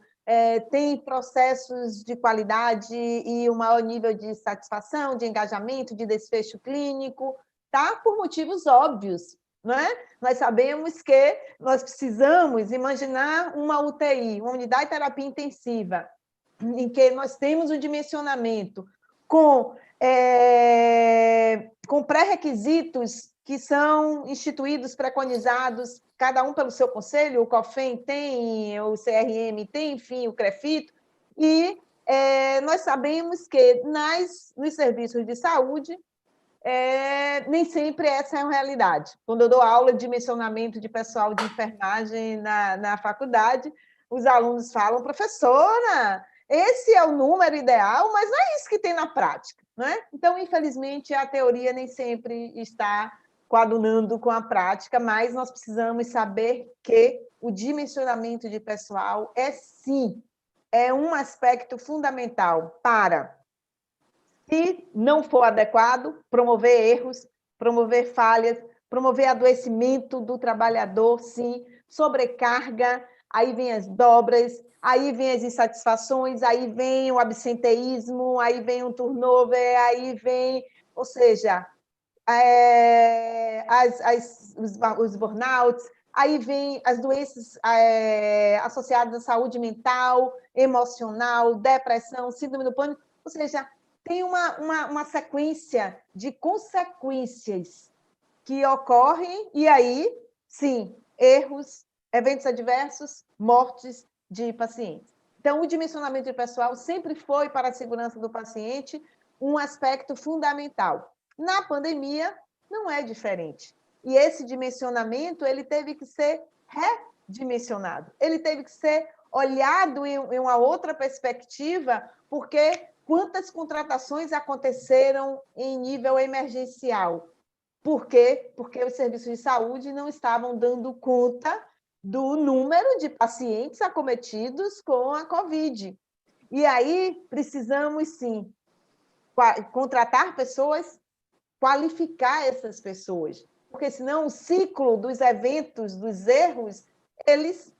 tem processos de qualidade e um maior nível de satisfação, de engajamento, de desfecho clínico, tá? Por motivos óbvios. Não é? Nós sabemos que nós precisamos imaginar uma UTI, uma unidade de terapia intensiva, em que nós temos um dimensionamento com pré-requisitos que são instituídos, preconizados, cada um pelo seu conselho, o COFEM tem, o CRM tem, enfim, o CREFITO, e nós sabemos que nos serviços de saúde, nem sempre essa é a realidade. Quando eu dou aula de dimensionamento de pessoal de enfermagem na faculdade, os alunos falam, professora, esse é o número ideal, mas não é isso que tem na prática. Não é? Então, infelizmente, a teoria nem sempre está coadunando com a prática, mas nós precisamos saber que o dimensionamento de pessoal sim, um aspecto fundamental para, se não for adequado, promover erros, promover falhas, promover adoecimento do trabalhador, sim, sobrecarga, aí vem as dobras, aí vem as insatisfações, aí vem o absenteísmo, aí vem o turnover, aí vem, ou seja, os burnouts, aí vem as doenças associadas à saúde mental, emocional, depressão, síndrome do pânico, ou seja, tem uma sequência de consequências que ocorrem, e aí, sim, erros, eventos adversos, mortes de pacientes. Então, o dimensionamento de pessoal sempre foi, para a segurança do paciente, um aspecto fundamental. Na pandemia, não é diferente. E esse dimensionamento ele teve que ser redimensionado, ele teve que ser olhado em uma outra perspectiva, porque quantas contratações aconteceram em nível emergencial? Por quê? Porque os serviços de saúde não estavam dando conta do número de pacientes acometidos com a Covid. E aí precisamos, sim, contratar pessoas, qualificar essas pessoas, porque senão o ciclo dos eventos, dos erros, eles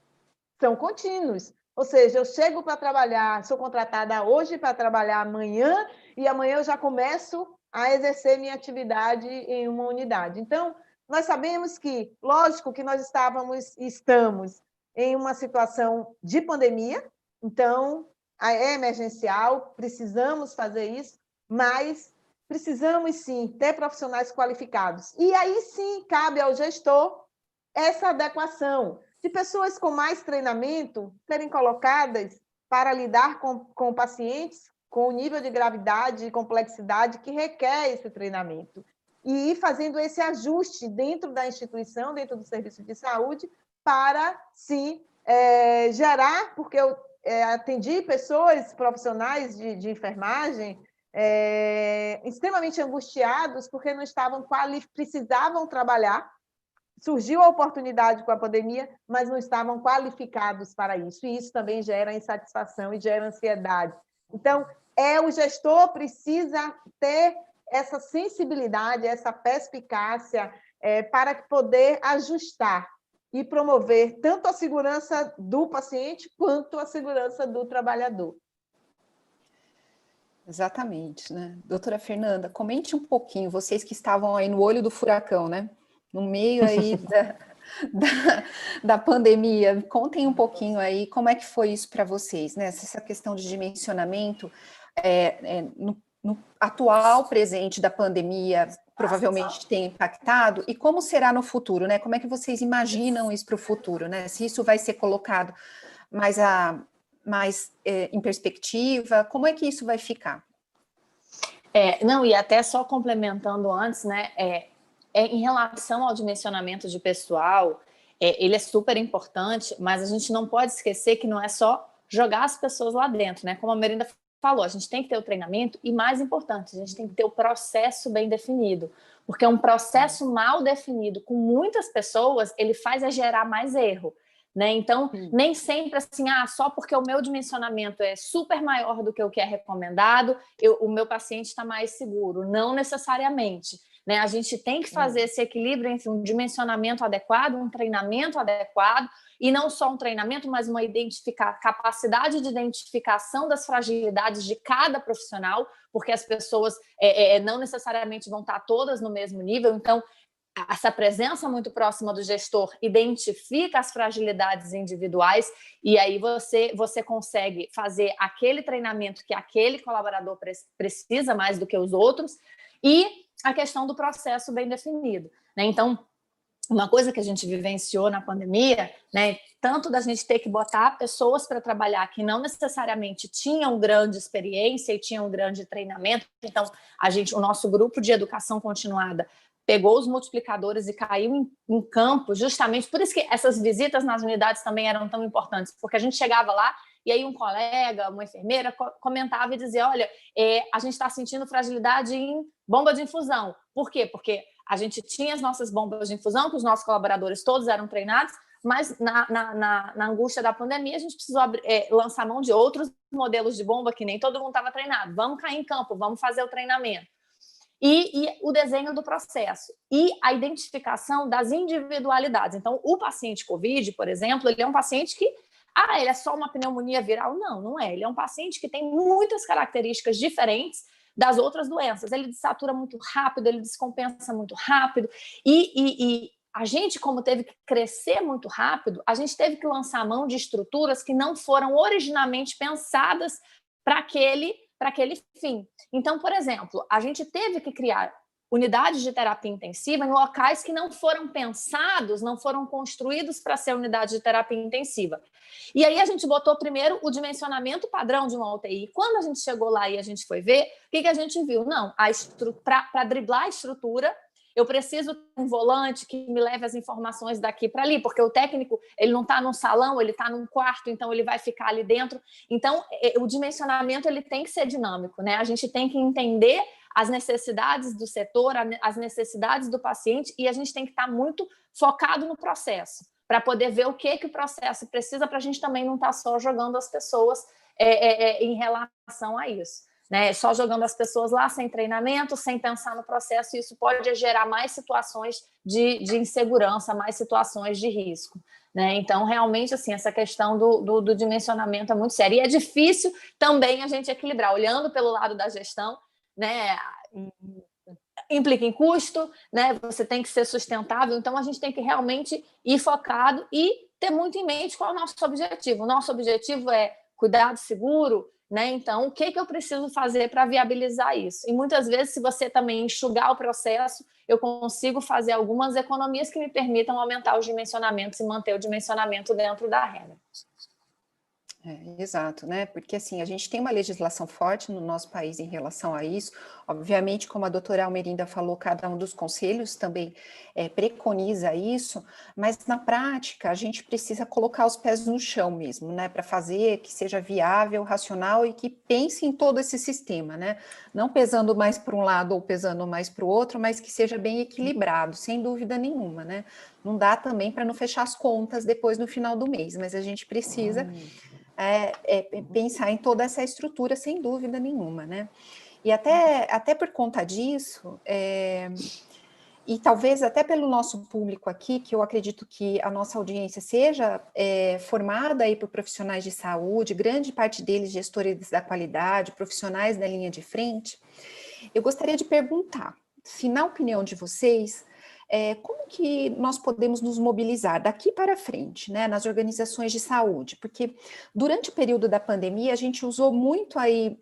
são contínuos. Ou seja, eu chego para trabalhar, sou contratada hoje para trabalhar amanhã, e amanhã eu já começo a exercer minha atividade em uma unidade. Então, nós sabemos que, lógico que nós estamos em uma situação de pandemia, então é emergencial, precisamos fazer isso, mas precisamos sim ter profissionais qualificados. E aí sim cabe ao gestor essa adequação de pessoas com mais treinamento serem colocadas para lidar com pacientes com o nível de gravidade e complexidade que requer esse treinamento. E ir fazendo esse ajuste dentro da instituição, dentro do serviço de saúde, para se gerar, porque eu atendi pessoas profissionais de enfermagem extremamente angustiados porque não estavam precisavam trabalhar. Surgiu a oportunidade com a pandemia, mas não estavam qualificados para isso. E isso também gera insatisfação e gera ansiedade. Então, o gestor precisa ter essa sensibilidade, essa perspicácia para poder ajustar e promover tanto a segurança do paciente quanto a segurança do trabalhador. Exatamente, né? Doutora Fernanda, comente um pouquinho, vocês que estavam aí no olho do furacão, né? No meio aí da pandemia, contem um pouquinho aí como é que foi isso para vocês, né? Essa questão de dimensionamento no atual presente da pandemia provavelmente tem impactado, e como será no futuro, né? Como é que vocês imaginam isso para o futuro, né? Se isso vai ser colocado mais em perspectiva, como é que isso vai ficar? Não, e até só complementando antes, né? Em relação ao dimensionamento de pessoal, ele é super importante, mas a gente não pode esquecer que não é só jogar as pessoas lá dentro, né? Como a Merinda falou, a gente tem que ter o treinamento e, mais importante, a gente tem que ter o processo bem definido, porque um processo mal definido com muitas pessoas, ele faz gerar mais erro. Né? Então, nem sempre assim, só porque o meu dimensionamento é super maior do que o que é recomendado, o meu paciente está mais seguro. Não necessariamente. Né? A gente tem que fazer esse equilíbrio entre um dimensionamento adequado, um treinamento adequado, e não só um treinamento, mas uma capacidade de identificação das fragilidades de cada profissional, porque as pessoas não necessariamente vão estar todas no mesmo nível. Então, essa presença muito próxima do gestor identifica as fragilidades individuais, e aí você consegue fazer aquele treinamento que aquele colaborador precisa mais do que os outros, e a questão do processo bem definido. Né? Então, uma coisa que a gente vivenciou na pandemia, né, tanto da gente ter que botar pessoas para trabalhar que não necessariamente tinham grande experiência e tinham grande treinamento. Então, o nosso grupo de educação continuada pegou os multiplicadores e caiu em campo, justamente por isso que essas visitas nas unidades também eram tão importantes, porque a gente chegava lá e aí um colega, uma enfermeira comentava e dizia, olha, a gente está sentindo fragilidade em bomba de infusão. Por quê? Porque a gente tinha as nossas bombas de infusão, que os nossos colaboradores todos eram treinados, mas na angústia da pandemia a gente precisou lançar mão de outros modelos de bomba que nem todo mundo estava treinado. Vamos cair em campo, vamos fazer o treinamento. E o desenho do processo e a identificação das individualidades. Então, o paciente COVID, por exemplo, ele é um paciente que ele é só uma pneumonia viral? Não, não é. Ele é um paciente que tem muitas características diferentes das outras doenças. Ele desatura muito rápido, ele descompensa muito rápido. E a gente, como teve que crescer muito rápido, a gente teve que lançar mão de estruturas que não foram originalmente pensadas para aquele fim. Então, por exemplo, a gente teve que criar unidades de terapia intensiva em locais que não foram pensados, não foram construídos para ser unidade de terapia intensiva. E aí a gente botou primeiro o dimensionamento padrão de uma UTI. Quando a gente chegou lá e a gente foi ver, o que a gente viu? Não, para driblar a estrutura, eu preciso ter um volante que me leve as informações daqui para ali, porque o técnico ele não está num salão, ele está num quarto, então ele vai ficar ali dentro. Então, o dimensionamento ele tem que ser dinâmico, né? A gente tem que entender as necessidades do setor, as necessidades do paciente, e a gente tem que estar muito focado no processo, para poder ver o que o processo precisa, para a gente também não estar só jogando as pessoas em relação a isso, né? Só jogando as pessoas lá sem treinamento, sem pensar no processo, e isso pode gerar mais situações de insegurança, mais situações de risco, né? Então, realmente, assim, essa questão do dimensionamento é muito séria. E é difícil também a gente equilibrar, olhando pelo lado da gestão, né? Implica em custo, né? Você tem que ser sustentável, então a gente tem que realmente ir focado e ter muito em mente qual é o nosso objetivo. O nosso objetivo é cuidado seguro, né? Então, o que eu preciso fazer para viabilizar isso? E muitas vezes, se você também enxugar o processo, eu consigo fazer algumas economias que me permitam aumentar os dimensionamentos e manter o dimensionamento dentro da regra. Exato, né? Porque assim, a gente tem uma legislação forte no nosso país em relação a isso. Obviamente, como a doutora Almerinda falou, cada um dos conselhos também preconiza isso, mas na prática a gente precisa colocar os pés no chão mesmo, né? Para fazer que seja viável, racional e que pense em todo esse sistema, né? Não pesando mais para um lado ou pesando mais para o outro, mas que seja bem equilibrado, sem dúvida nenhuma, né? Não dá também para não fechar as contas depois no final do mês, mas a gente precisa pensar em toda essa estrutura, sem dúvida nenhuma, né? E até por conta disso, e talvez até pelo nosso público aqui, que eu acredito que a nossa audiência seja formada aí por profissionais de saúde, grande parte deles gestores da qualidade, profissionais da linha de frente, eu gostaria de perguntar, se na opinião de vocês, como que nós podemos nos mobilizar daqui para frente, né, nas organizações de saúde? Porque durante o período da pandemia, a gente usou muito aí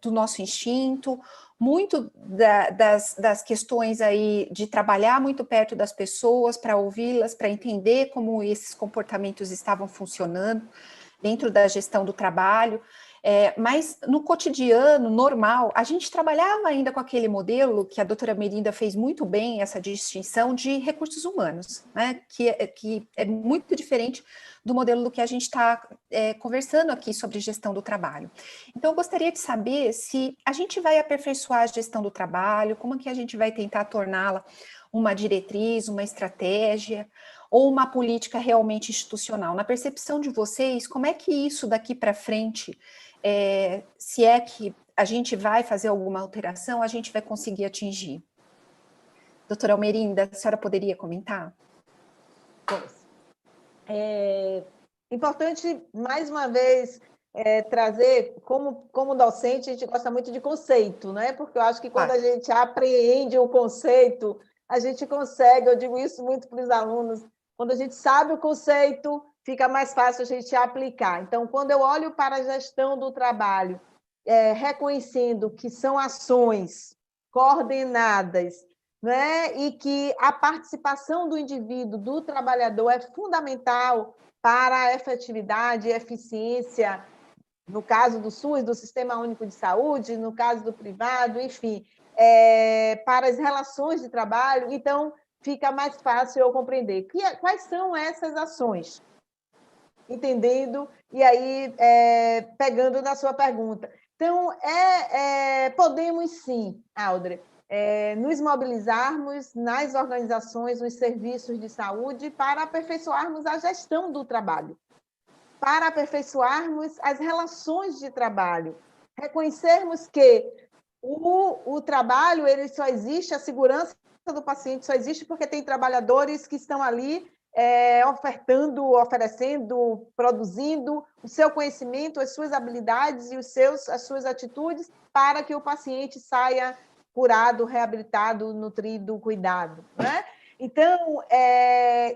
do nosso instinto, muito das questões aí de trabalhar muito perto das pessoas, para ouvi-las, para entender como esses comportamentos estavam funcionando dentro da gestão do trabalho. Mas no cotidiano, normal, a gente trabalhava ainda com aquele modelo que a doutora Merinda fez muito bem, essa distinção de recursos humanos, né? Que é muito diferente do modelo do que a gente está conversando aqui sobre gestão do trabalho. Então, eu gostaria de saber se a gente vai aperfeiçoar a gestão do trabalho, como que a gente vai tentar torná-la uma diretriz, uma estratégia, ou uma política realmente institucional. Na percepção de vocês, como é que isso daqui para frente, se é que a gente vai fazer alguma alteração, a gente vai conseguir atingir? Doutora Almerinda, a senhora poderia comentar? Importante, mais uma vez, trazer, como docente, a gente gosta muito de conceito, né? Porque eu acho que quando a gente apreende o conceito, a gente consegue, eu digo isso muito para os alunos, quando a gente sabe o conceito, fica mais fácil a gente aplicar. Então, quando eu olho para a gestão do trabalho, reconhecendo que são ações coordenadas, né? E que a participação do indivíduo, do trabalhador, é fundamental para a efetividade e eficiência, no caso do SUS, do Sistema Único de Saúde, no caso do privado, enfim, para as relações de trabalho, então fica mais fácil eu compreender quais são essas ações, entendendo, e aí pegando na sua pergunta. Então, podemos sim, Aldre, nos mobilizarmos nas organizações, nos serviços de saúde para aperfeiçoarmos a gestão do trabalho, para aperfeiçoarmos as relações de trabalho, reconhecermos que o trabalho ele só existe, a segurança do paciente só existe porque tem trabalhadores que estão ali ofertando, oferecendo, produzindo o seu conhecimento, as suas habilidades e as suas atitudes para que o paciente saia curado, reabilitado, nutrido, cuidado, né? Então,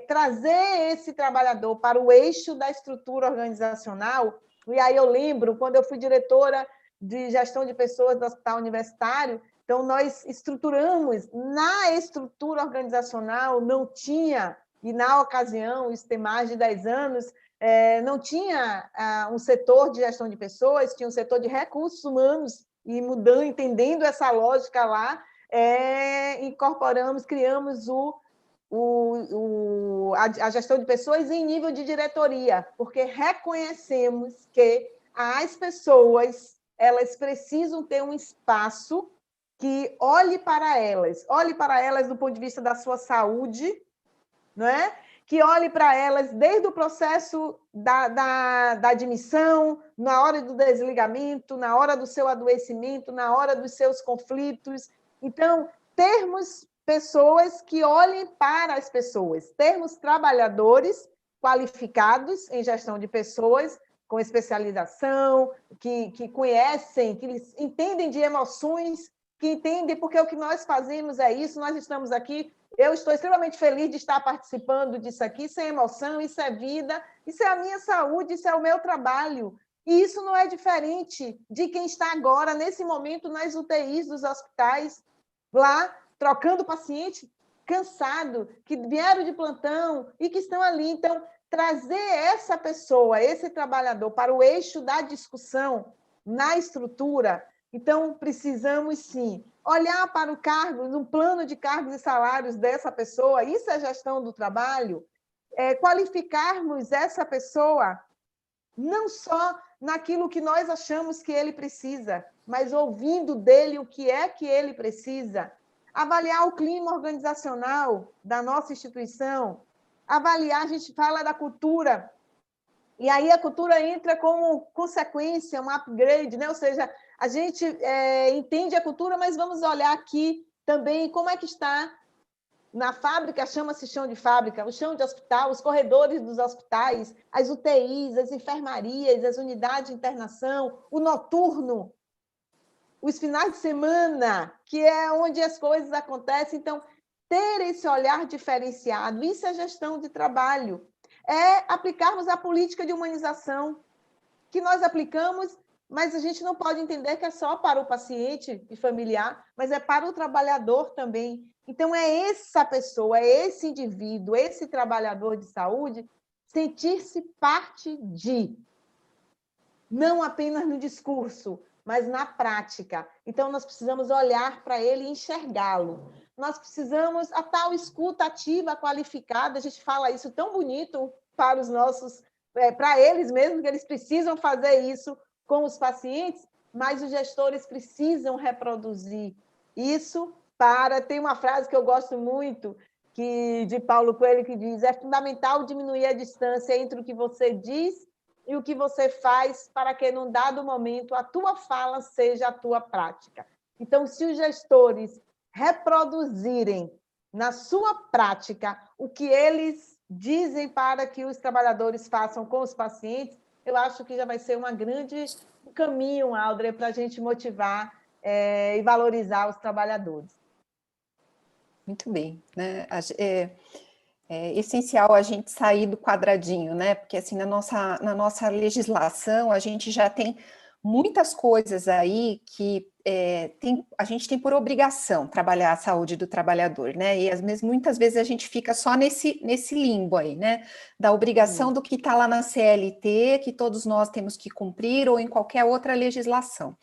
trazer esse trabalhador para o eixo da estrutura organizacional, e aí eu lembro, quando eu fui diretora de gestão de pessoas do Hospital Universitário, então nós estruturamos, na estrutura organizacional não tinha, e na ocasião, isso tem mais de 10 anos, não tinha um setor de gestão de pessoas, tinha um setor de recursos humanos, e mudando, entendendo essa lógica lá, criamos a gestão de pessoas em nível de diretoria, porque reconhecemos que as pessoas elas precisam ter um espaço que olhe para elas do ponto de vista da sua saúde, não é? Que olhe para elas desde o processo da admissão, na hora do desligamento, na hora do seu adoecimento, na hora dos seus conflitos. Então, termos pessoas que olhem para as pessoas, termos trabalhadores qualificados em gestão de pessoas, com especialização, que conhecem, que entendem de emoções, que entendem porque o que nós fazemos é isso, nós estamos aqui. Eu estou extremamente feliz de estar participando disso aqui, isso é emoção, isso é vida, isso é a minha saúde, isso é o meu trabalho. E isso não é diferente de quem está agora, nesse momento, nas UTIs dos hospitais, lá, trocando paciente cansado, que vieram de plantão e que estão ali. Então, trazer essa pessoa, esse trabalhador, para o eixo da discussão na estrutura. Então, precisamos, sim, olhar para o cargo, no plano de cargos e salários dessa pessoa, isso é gestão do trabalho, qualificarmos essa pessoa não só naquilo que nós achamos que ele precisa, mas ouvindo dele o que é que ele precisa, avaliar o clima organizacional da nossa instituição, avaliar, a gente fala da cultura, e aí a cultura entra como consequência, um upgrade, né? Ou seja, a gente entende a cultura, mas vamos olhar aqui também como é que está na fábrica, chama-se chão de fábrica, o chão de hospital, os corredores dos hospitais, as UTIs, as enfermarias, as unidades de internação, o noturno, os finais de semana, que é onde as coisas acontecem. Então, ter esse olhar diferenciado, isso é gestão de trabalho, é aplicarmos a política de humanização, que nós aplicamos, mas a gente não pode entender que é só para o paciente e familiar, mas é para o trabalhador também. Então, é essa pessoa, é esse indivíduo, esse trabalhador de saúde, sentir-se parte de, não apenas no discurso, mas na prática. Então, nós precisamos olhar para ele e enxergá-lo. Nós precisamos a tal escuta ativa qualificada, a gente fala isso tão bonito para os nossos, para eles mesmos, que eles precisam fazer isso com os pacientes, mas os gestores precisam reproduzir isso para... Tem uma frase que eu gosto muito, de Paulo Coelho, que diz: é fundamental diminuir a distância entre o que você diz e o que você faz, para que, num dado momento, a tua fala seja a tua prática. Então, se os gestores reproduzirem na sua prática o que eles dizem para que os trabalhadores façam com os pacientes, eu acho que já vai ser um caminho, Aldre, para a gente motivar e valorizar os trabalhadores. Muito bem, né? É essencial a gente sair do quadradinho, né? Porque assim, na nossa legislação, a gente já tem muitas coisas aí que a gente tem por obrigação trabalhar a saúde do trabalhador, né? E muitas vezes a gente fica só nesse limbo aí, né? Da obrigação do que está lá na CLT, que todos nós temos que cumprir, ou em qualquer outra legislação.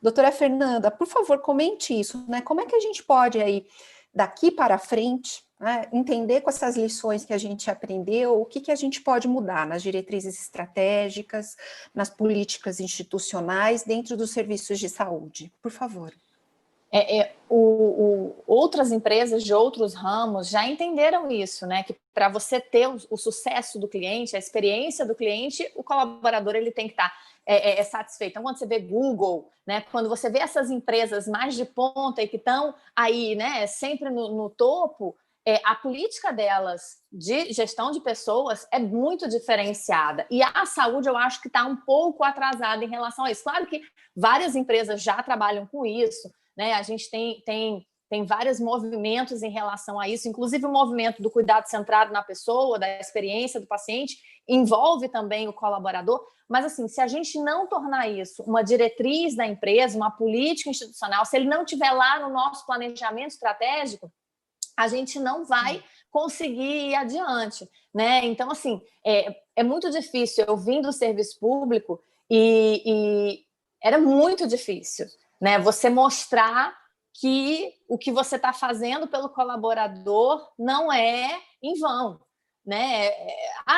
Doutora Fernanda, por favor, comente isso, né? Como é que a gente pode aí, daqui para frente, né, entender com essas lições que a gente aprendeu, o que a gente pode mudar nas diretrizes estratégicas, nas políticas institucionais, dentro dos serviços de saúde? Por favor. Outras empresas de outros ramos já entenderam isso, né? Que para você ter o sucesso do cliente, a experiência do cliente, o colaborador ele tem que estar satisfeito. Então, quando você vê Google, né? Quando você vê essas empresas mais de ponta e que estão aí, né? Sempre no topo, a política delas de gestão de pessoas é muito diferenciada. E a saúde, eu acho que está um pouco atrasada em relação a isso. Claro que várias empresas já trabalham com isso, né? A gente tem vários movimentos em relação a isso, inclusive o movimento do cuidado centrado na pessoa, da experiência do paciente, envolve também o colaborador. Mas, assim, se a gente não tornar isso uma diretriz da empresa, uma política institucional, se ele não estiver lá no nosso planejamento estratégico, a gente não vai conseguir ir adiante, né? Então, assim, é muito difícil. Eu vim do serviço público e era muito difícil, né? Você mostrar que o que você está fazendo pelo colaborador não é em vão, né?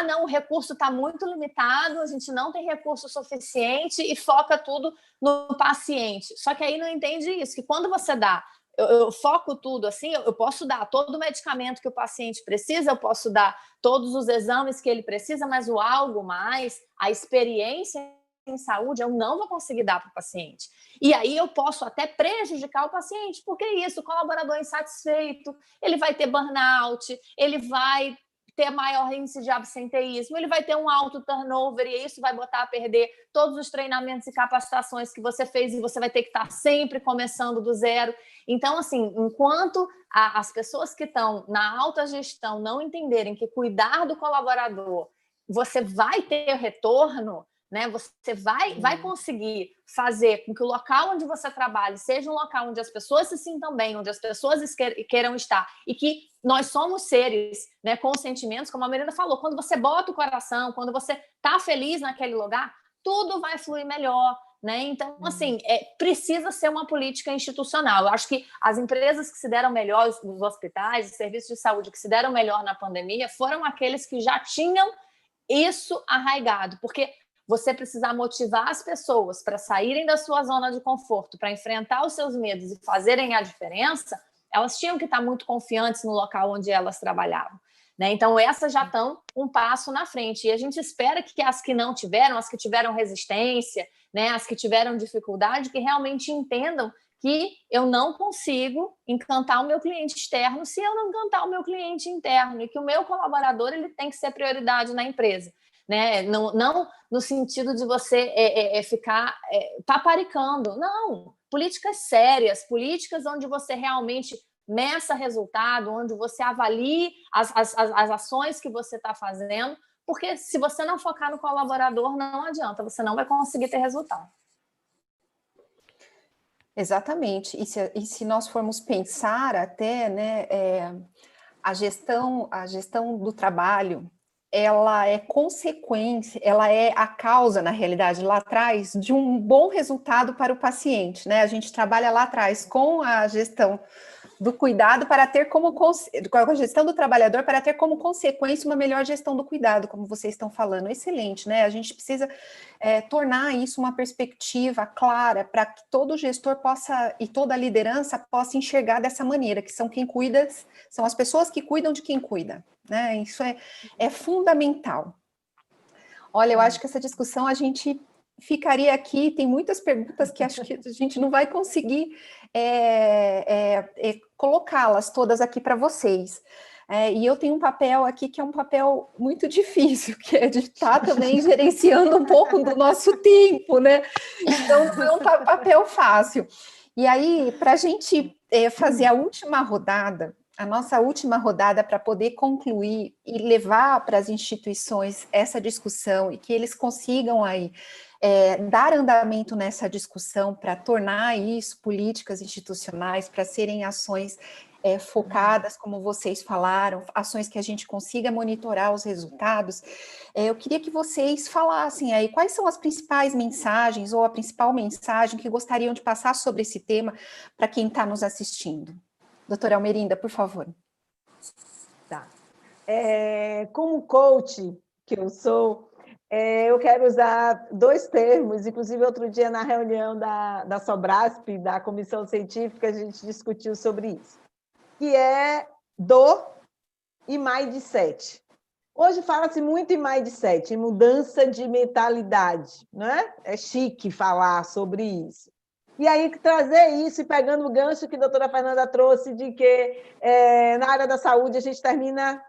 Não, o recurso está muito limitado, a gente não tem recurso suficiente e foca tudo no paciente. Só que aí não entende isso, que quando você dá, eu foco tudo assim, eu posso dar todo o medicamento que o paciente precisa, eu posso dar todos os exames que ele precisa, mas o algo mais, a experiência em saúde, eu não vou conseguir dar para o paciente. E aí eu posso até prejudicar o paciente, porque isso, o colaborador insatisfeito, ele vai ter burnout, ele vai ter maior índice de absenteísmo, ele vai ter um alto turnover e isso vai botar a perder todos os treinamentos e capacitações que você fez e você vai ter que estar sempre começando do zero. Então, assim, enquanto as pessoas que estão na alta gestão não entenderem que cuidar do colaborador, você vai ter retorno, né? Você vai conseguir fazer com que o local onde você trabalhe seja um local onde as pessoas se sintam bem, onde as pessoas queiram estar e que nós somos seres, né, com sentimentos, como a Miranda falou, quando você bota o coração, quando você está feliz naquele lugar, tudo vai fluir melhor, né? Então, assim, precisa ser uma política institucional. Eu acho que as empresas que se deram melhor, os hospitais, os serviços de saúde que se deram melhor na pandemia, foram aqueles que já tinham isso arraigado, porque você precisar motivar as pessoas para saírem da sua zona de conforto, para enfrentar os seus medos e fazerem a diferença, elas tinham que estar muito confiantes no local onde elas trabalhavam, né? Então, essas já estão um passo na frente. E a gente espera que as que não tiveram, as que tiveram resistência, né, as que tiveram dificuldade, que realmente entendam que eu não consigo encantar o meu cliente externo se eu não encantar o meu cliente interno, e que o meu colaborador ele tem que ser prioridade na empresa. Né? Não no sentido de você ficar paparicando. Não, políticas sérias, políticas onde você realmente meça resultado, onde você avalie as ações que você está fazendo, porque se você não focar no colaborador, não adianta, você não vai conseguir ter resultado. Exatamente, e se nós formos pensar até, né, a gestão do trabalho, ela é consequência, ela é a causa, na realidade, lá atrás, de um bom resultado para o paciente, né? A gente trabalha lá atrás com a gestão do cuidado para ter como com a gestão do trabalhador para ter como consequência uma melhor gestão do cuidado, como vocês estão falando. Excelente, né? A gente precisa tornar isso uma perspectiva clara para que todo gestor possa e toda a liderança possa enxergar dessa maneira, que são quem cuida, são as pessoas que cuidam de quem cuida, né? Isso é fundamental. Olha, eu acho que essa discussão a gente ficaria aqui, tem muitas perguntas que acho que a gente não vai conseguir colocá-las todas aqui para vocês. E eu tenho um papel aqui que é um papel muito difícil, que é de estar também gerenciando um pouco do nosso tempo, né? Então, não é um papel fácil. E aí, para a gente fazer a última rodada, a nossa última rodada para poder concluir e levar para as instituições essa discussão e que eles consigam aí dar andamento nessa discussão para tornar isso políticas institucionais, para serem ações focadas, como vocês falaram, ações que a gente consiga monitorar os resultados. Eu queria que vocês falassem aí quais são as principais mensagens ou a principal mensagem que gostariam de passar sobre esse tema para quem está nos assistindo. Doutora Almerinda, por favor. Tá. Como coach que eu sou, eu quero usar dois termos, inclusive outro dia na reunião da Sobrasp, da Comissão Científica, a gente discutiu sobre isso, que é dor e mindset. Hoje fala-se muito em mindset, em mudança de mentalidade, né? É chique falar sobre isso. E aí, trazer isso, e pegando o gancho que a doutora Fernanda trouxe, de que na área da saúde a gente termina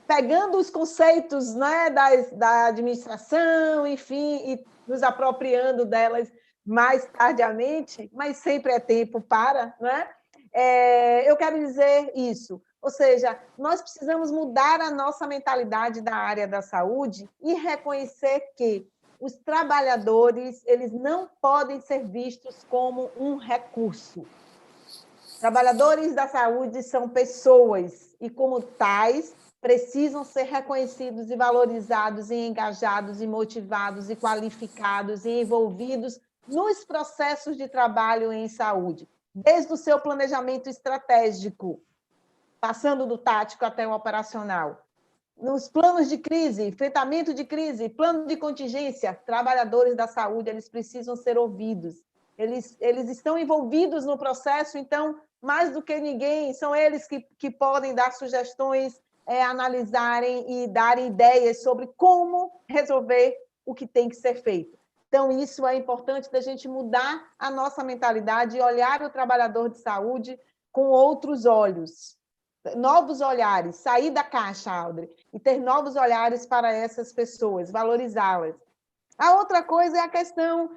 pegando os conceitos, né, da administração, enfim, e nos apropriando delas mais tardiamente, mas sempre é tempo para, né? Eu quero dizer isso, ou seja, nós precisamos mudar a nossa mentalidade da área da saúde e reconhecer que os trabalhadores, eles não podem ser vistos como um recurso. Trabalhadores da saúde são pessoas e, como tais, precisam ser reconhecidos e valorizados e engajados e motivados e qualificados e envolvidos nos processos de trabalho em saúde. desde o seu planejamento estratégico, passando do tático até o operacional. Nos planos de crise, enfrentamento de crise, plano de contingência, trabalhadores da saúde, eles precisam ser ouvidos. Eles estão envolvidos no processo, então, mais do que ninguém, são eles que podem dar sugestões, analisarem e darem ideias sobre como resolver o que tem que ser feito. Então, isso é importante da gente mudar a nossa mentalidade e olhar o trabalhador de saúde com outros olhos, novos olhares, sair da caixa, Audrey, e ter novos olhares para essas pessoas, valorizá-las. A outra coisa é a questão,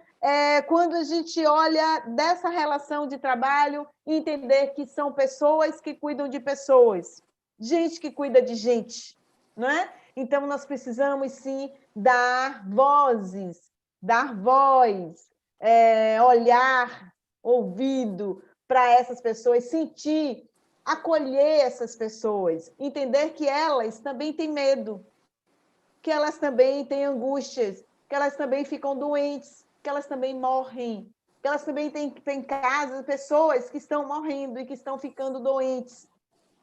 quando a gente olha dessa relação de trabalho, entender que são pessoas que cuidam de pessoas, gente que cuida de gente, não é? Então, nós precisamos, sim, dar vozes, dar voz, olhar, ouvido para essas pessoas, sentir, acolher essas pessoas, entender que elas também têm medo, que elas também têm angústias, que elas também ficam doentes, que elas também morrem, que elas também têm casas, pessoas que estão morrendo e que estão ficando doentes.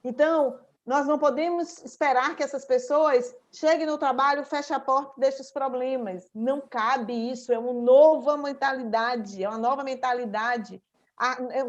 Então, nós não podemos esperar que essas pessoas cheguem no trabalho, fechem a porta e deixem os problemas. Não cabe isso, é uma nova mentalidade,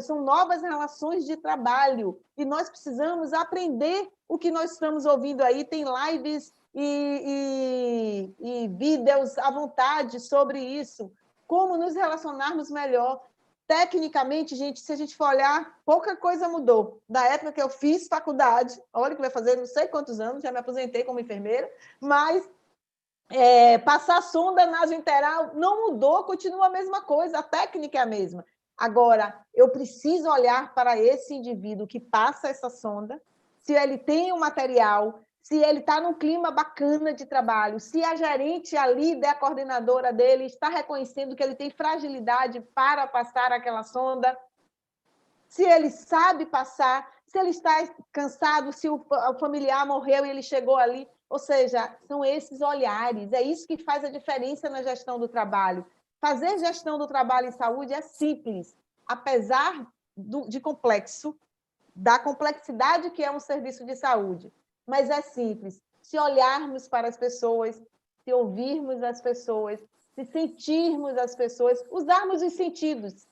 são novas relações de trabalho, e nós precisamos aprender o que nós estamos ouvindo aí. Tem lives e vídeos à vontade sobre isso, como nos relacionarmos melhor. Tecnicamente, gente, se a gente for olhar, pouca coisa mudou. Da época que eu fiz faculdade, olha que vai fazer não sei quantos anos, já me aposentei como enfermeira, mas passar sonda nasointeral não mudou, continua a mesma coisa, a técnica é a mesma. Agora, eu preciso olhar para esse indivíduo que passa essa sonda, se ele tem um material, se ele está num clima bacana de trabalho, se a gerente, a líder, a coordenadora dele está reconhecendo que ele tem fragilidade para passar aquela sonda, se ele sabe passar, se ele está cansado, se o familiar morreu e ele chegou ali. Ou seja, são esses olhares, é isso que faz a diferença na gestão do trabalho. Fazer gestão do trabalho em saúde é simples, apesar de complexo, da complexidade que é um serviço de saúde, mas é simples. Se olharmos para as pessoas, se ouvirmos as pessoas, se sentirmos as pessoas, usarmos os sentidos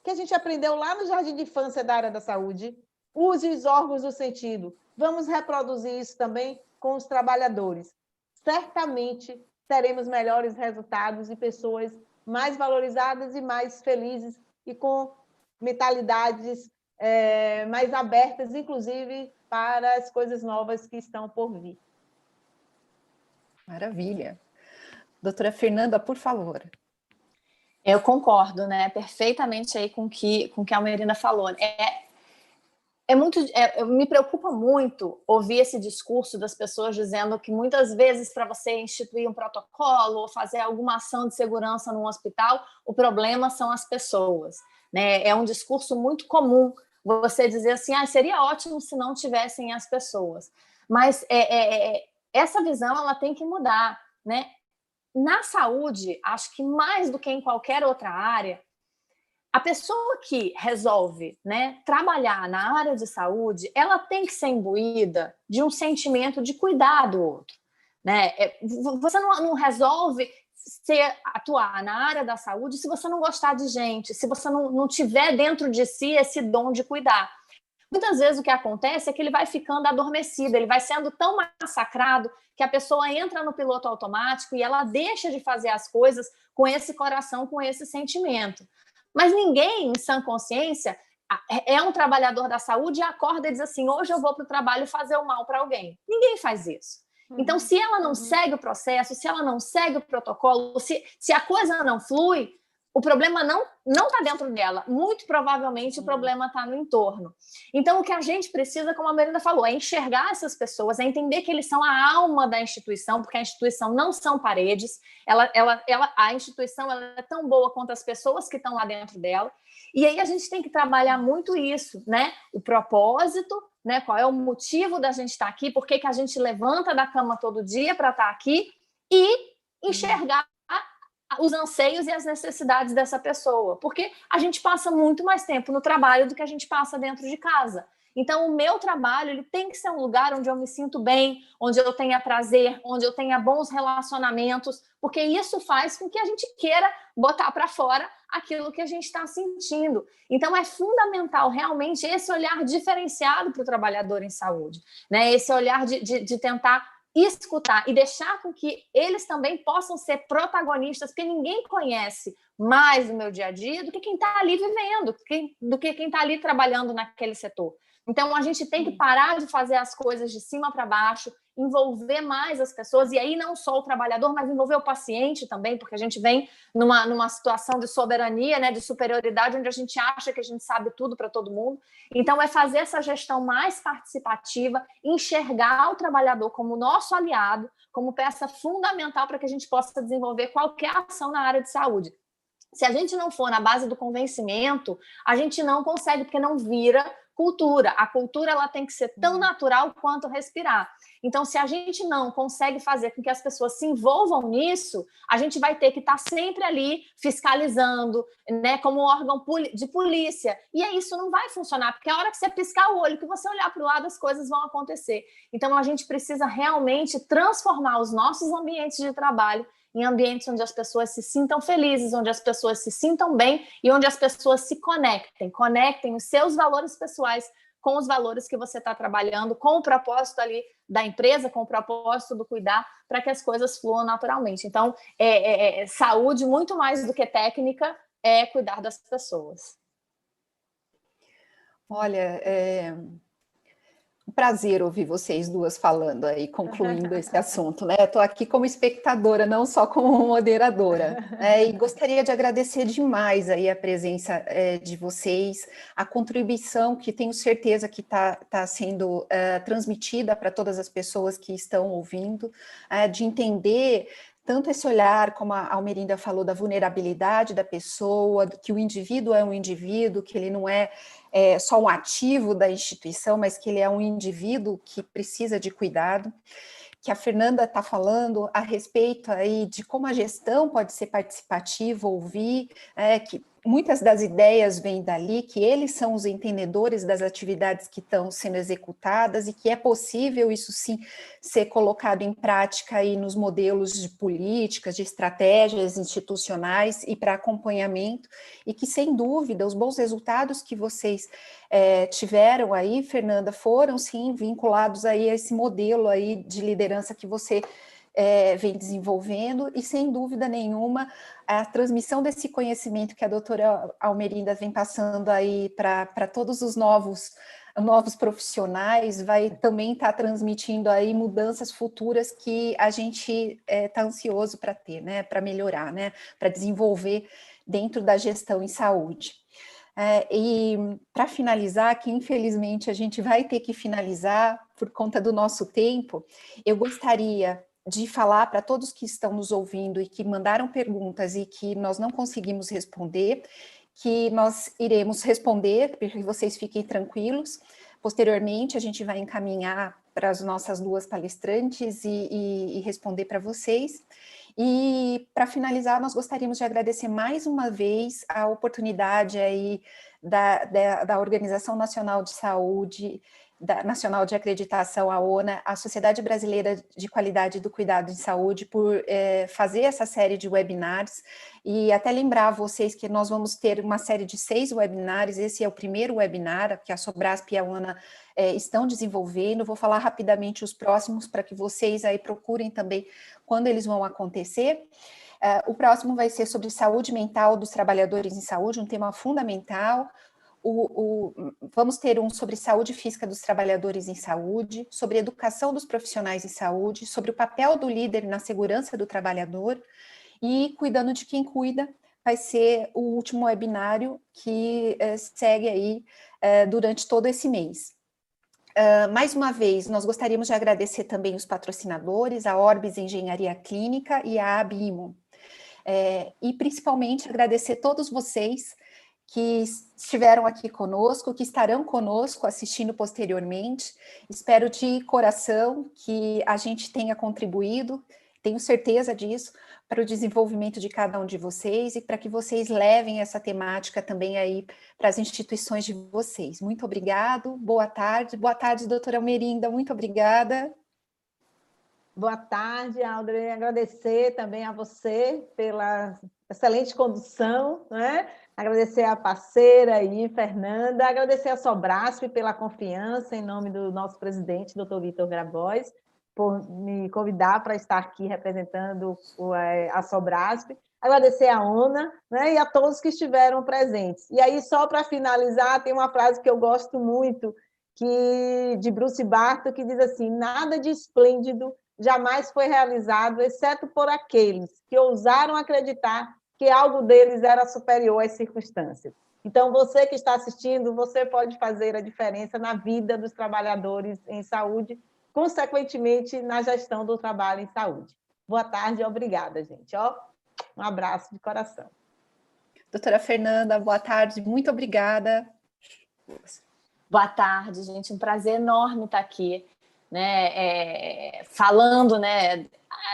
que a gente aprendeu lá no jardim de infância da área da saúde, use os órgãos do sentido. Vamos reproduzir isso também com os trabalhadores. Certamente teremos melhores resultados e pessoas mais valorizadas e mais felizes e com mentalidades mais abertas, inclusive para as coisas novas que estão por vir. Maravilha. Doutora Fernanda, por favor. Eu concordo, né, perfeitamente aí com que a Almerina falou. Me preocupa muito ouvir esse discurso das pessoas dizendo que muitas vezes para você instituir um protocolo ou fazer alguma ação de segurança num hospital, o problema são as pessoas, né? É um discurso muito comum você dizer assim, seria ótimo se não tivessem as pessoas. Mas essa visão ela tem que mudar, né? Na saúde, acho que mais do que em qualquer outra área, a pessoa que resolve, né, trabalhar na área de saúde, ela tem que ser imbuída de um sentimento de cuidar do outro, né? Você não resolve atuar na área da saúde se você não gostar de gente, se você não tiver dentro de si esse dom de cuidar. Muitas vezes o que acontece é que ele vai ficando adormecido, ele vai sendo tão massacrado que a pessoa entra no piloto automático e ela deixa de fazer as coisas com esse coração, com esse sentimento. Mas ninguém, em sã consciência, é um trabalhador da saúde e acorda e diz assim, hoje eu vou para o trabalho fazer o mal para alguém. Ninguém faz isso. Então, se ela não segue o processo, se ela não segue o protocolo, se a coisa não flui, o problema não está dentro dela. Muito provavelmente o problema está no entorno. Então, o que a gente precisa, como a Marina falou, é enxergar essas pessoas, é entender que eles são a alma da instituição, porque a instituição não são paredes, a instituição ela é tão boa quanto as pessoas que estão lá dentro dela. E aí a gente tem que trabalhar muito isso, né? O propósito, né? Qual é o motivo da gente estar aqui, por que a gente levanta da cama todo dia para estar aqui e enxergar os anseios e as necessidades dessa pessoa, porque a gente passa muito mais tempo no trabalho do que a gente passa dentro de casa. Então, o meu trabalho ele tem que ser um lugar onde eu me sinto bem, onde eu tenha prazer, onde eu tenha bons relacionamentos, porque isso faz com que a gente queira botar para fora aquilo que a gente está sentindo. Então, é fundamental realmente esse olhar diferenciado para o trabalhador em saúde, né? Esse olhar de tentar escutar e deixar com que eles também possam ser protagonistas, porque ninguém conhece mais o meu dia a dia do que quem está ali vivendo, do que quem está ali trabalhando naquele setor. Então, a gente tem que parar de fazer as coisas de cima para baixo, envolver mais as pessoas, e aí não só o trabalhador, mas envolver o paciente também, porque a gente vem numa situação de soberania, né, de superioridade, onde a gente acha que a gente sabe tudo para todo mundo. Então, é fazer essa gestão mais participativa, enxergar o trabalhador como nosso aliado, como peça fundamental para que a gente possa desenvolver qualquer ação na área de saúde. Se a gente não for na base do convencimento, a gente não consegue, porque não vira cultura. A cultura ela tem que ser tão natural quanto respirar. Então, se a gente não consegue fazer com que as pessoas se envolvam nisso, a gente vai ter que estar sempre ali fiscalizando, né, como órgão de polícia. E aí isso não vai funcionar, porque a hora que você piscar o olho, que você olhar para o lado, as coisas vão acontecer. Então, a gente precisa realmente transformar os nossos ambientes de trabalho em ambientes onde as pessoas se sintam felizes, onde as pessoas se sintam bem e onde as pessoas se conectem os seus valores pessoais com os valores que você está trabalhando, com o propósito ali da empresa, com o propósito do cuidar, para que as coisas fluam naturalmente. Então, saúde, muito mais do que técnica, é cuidar das pessoas. Olha, um prazer ouvir vocês duas falando aí, concluindo esse assunto, né? Eu estou aqui como espectadora, não só como moderadora, e gostaria de agradecer demais aí a presença de vocês, a contribuição que tenho certeza que tá sendo transmitida para todas as pessoas que estão ouvindo, de entender tanto esse olhar, como a Almerinda falou, da vulnerabilidade da pessoa, que o indivíduo é um indivíduo, que ele não é só um ativo da instituição, mas que ele é um indivíduo que precisa de cuidado, que a Fernanda está falando a respeito aí de como a gestão pode ser participativa, ouvir, que muitas das ideias vêm dali, que eles são os entendedores das atividades que estão sendo executadas e que é possível isso sim ser colocado em prática aí nos modelos de políticas, de estratégias institucionais e para acompanhamento, e que sem dúvida os bons resultados que vocês tiveram aí, Fernanda, foram sim vinculados aí a esse modelo aí de liderança que você vem desenvolvendo, e sem dúvida nenhuma a transmissão desse conhecimento que a doutora Almerinda vem passando aí para todos os novos profissionais, vai também estar transmitindo aí mudanças futuras que a gente está ansioso para ter, né, para melhorar, né, para desenvolver dentro da gestão em saúde. E para finalizar, que infelizmente a gente vai ter que finalizar por conta do nosso tempo, eu gostaria de falar para todos que estão nos ouvindo e que mandaram perguntas e que nós não conseguimos responder, que nós iremos responder, para que vocês fiquem tranquilos. Posteriormente, a gente vai encaminhar para as nossas duas palestrantes e responder para vocês. E, para finalizar, nós gostaríamos de agradecer mais uma vez a oportunidade aí da Organização Nacional de Saúde, Nacional de Acreditação, a ONA, a Sociedade Brasileira de Qualidade do Cuidado em Saúde, por fazer essa série de webinars, e até lembrar vocês que nós vamos ter uma série de 6 webinars, esse é o primeiro webinar que a Sobrasp e a ONA estão desenvolvendo. Vou falar rapidamente os próximos, para que vocês aí procurem também quando eles vão acontecer. O próximo vai ser sobre saúde mental dos trabalhadores em saúde, um tema fundamental. Vamos ter um sobre saúde física dos trabalhadores em saúde, sobre educação dos profissionais em saúde, sobre o papel do líder na segurança do trabalhador, e cuidando de quem cuida, vai ser o último webinário que segue aí durante todo esse mês. Mais uma vez, nós gostaríamos de agradecer também os patrocinadores, a Orbis Engenharia Clínica e a Abimo. E principalmente agradecer todos vocês que estiveram aqui conosco, que estarão conosco assistindo posteriormente. Espero de coração que a gente tenha contribuído, tenho certeza disso, para o desenvolvimento de cada um de vocês e para que vocês levem essa temática também aí para as instituições de vocês. Muito obrigado, boa tarde, doutora Almerinda, muito obrigada. Boa tarde, Audrey, agradecer também a você pela excelente condução, né? Agradecer a parceira aí, Fernanda, agradecer a Sobrasp pela confiança, em nome do nosso presidente, doutor Vitor Grabois, por me convidar para estar aqui representando a Sobrasp, agradecer a ONA, né, e a todos que estiveram presentes. E aí, só para finalizar, tem uma frase que eu gosto muito, de Bruce Barton, que diz assim: nada de esplêndido jamais foi realizado, exceto por aqueles que ousaram acreditar que algo deles era superior às circunstâncias. Então, você que está assistindo, você pode fazer a diferença na vida dos trabalhadores em saúde, consequentemente, na gestão do trabalho em saúde. Boa tarde e obrigada, gente. Um abraço de coração. Doutora Fernanda, boa tarde, muito obrigada. Boa tarde, gente, um prazer enorme estar aqui, né, falando, né,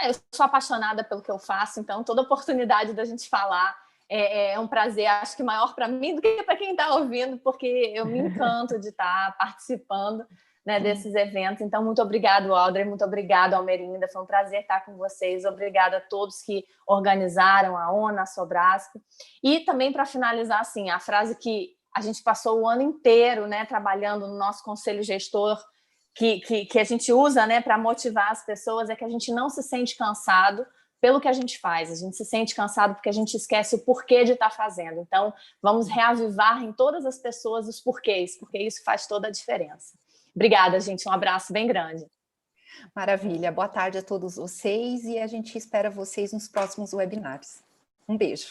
eu sou apaixonada pelo que eu faço, então toda oportunidade da gente falar é um prazer, acho que maior para mim do que para quem está ouvindo, porque eu me encanto de estar participando, né, desses eventos. Então, muito obrigado, Audrey, muito obrigado, Almerinda, foi um prazer estar com vocês, obrigada a todos que organizaram, a ONA, a Sobrasp, e também, para finalizar, assim, a frase que a gente passou o ano inteiro, né, trabalhando no nosso conselho gestor, que a gente usa, né, para motivar as pessoas, é que a gente não se sente cansado pelo que a gente faz, a gente se sente cansado porque a gente esquece o porquê de estar fazendo. Então, vamos reavivar em todas as pessoas os porquês, porque isso faz toda a diferença. Obrigada, gente, um abraço bem grande. Maravilha, boa tarde a todos vocês e a gente espera vocês nos próximos webinars. Um beijo.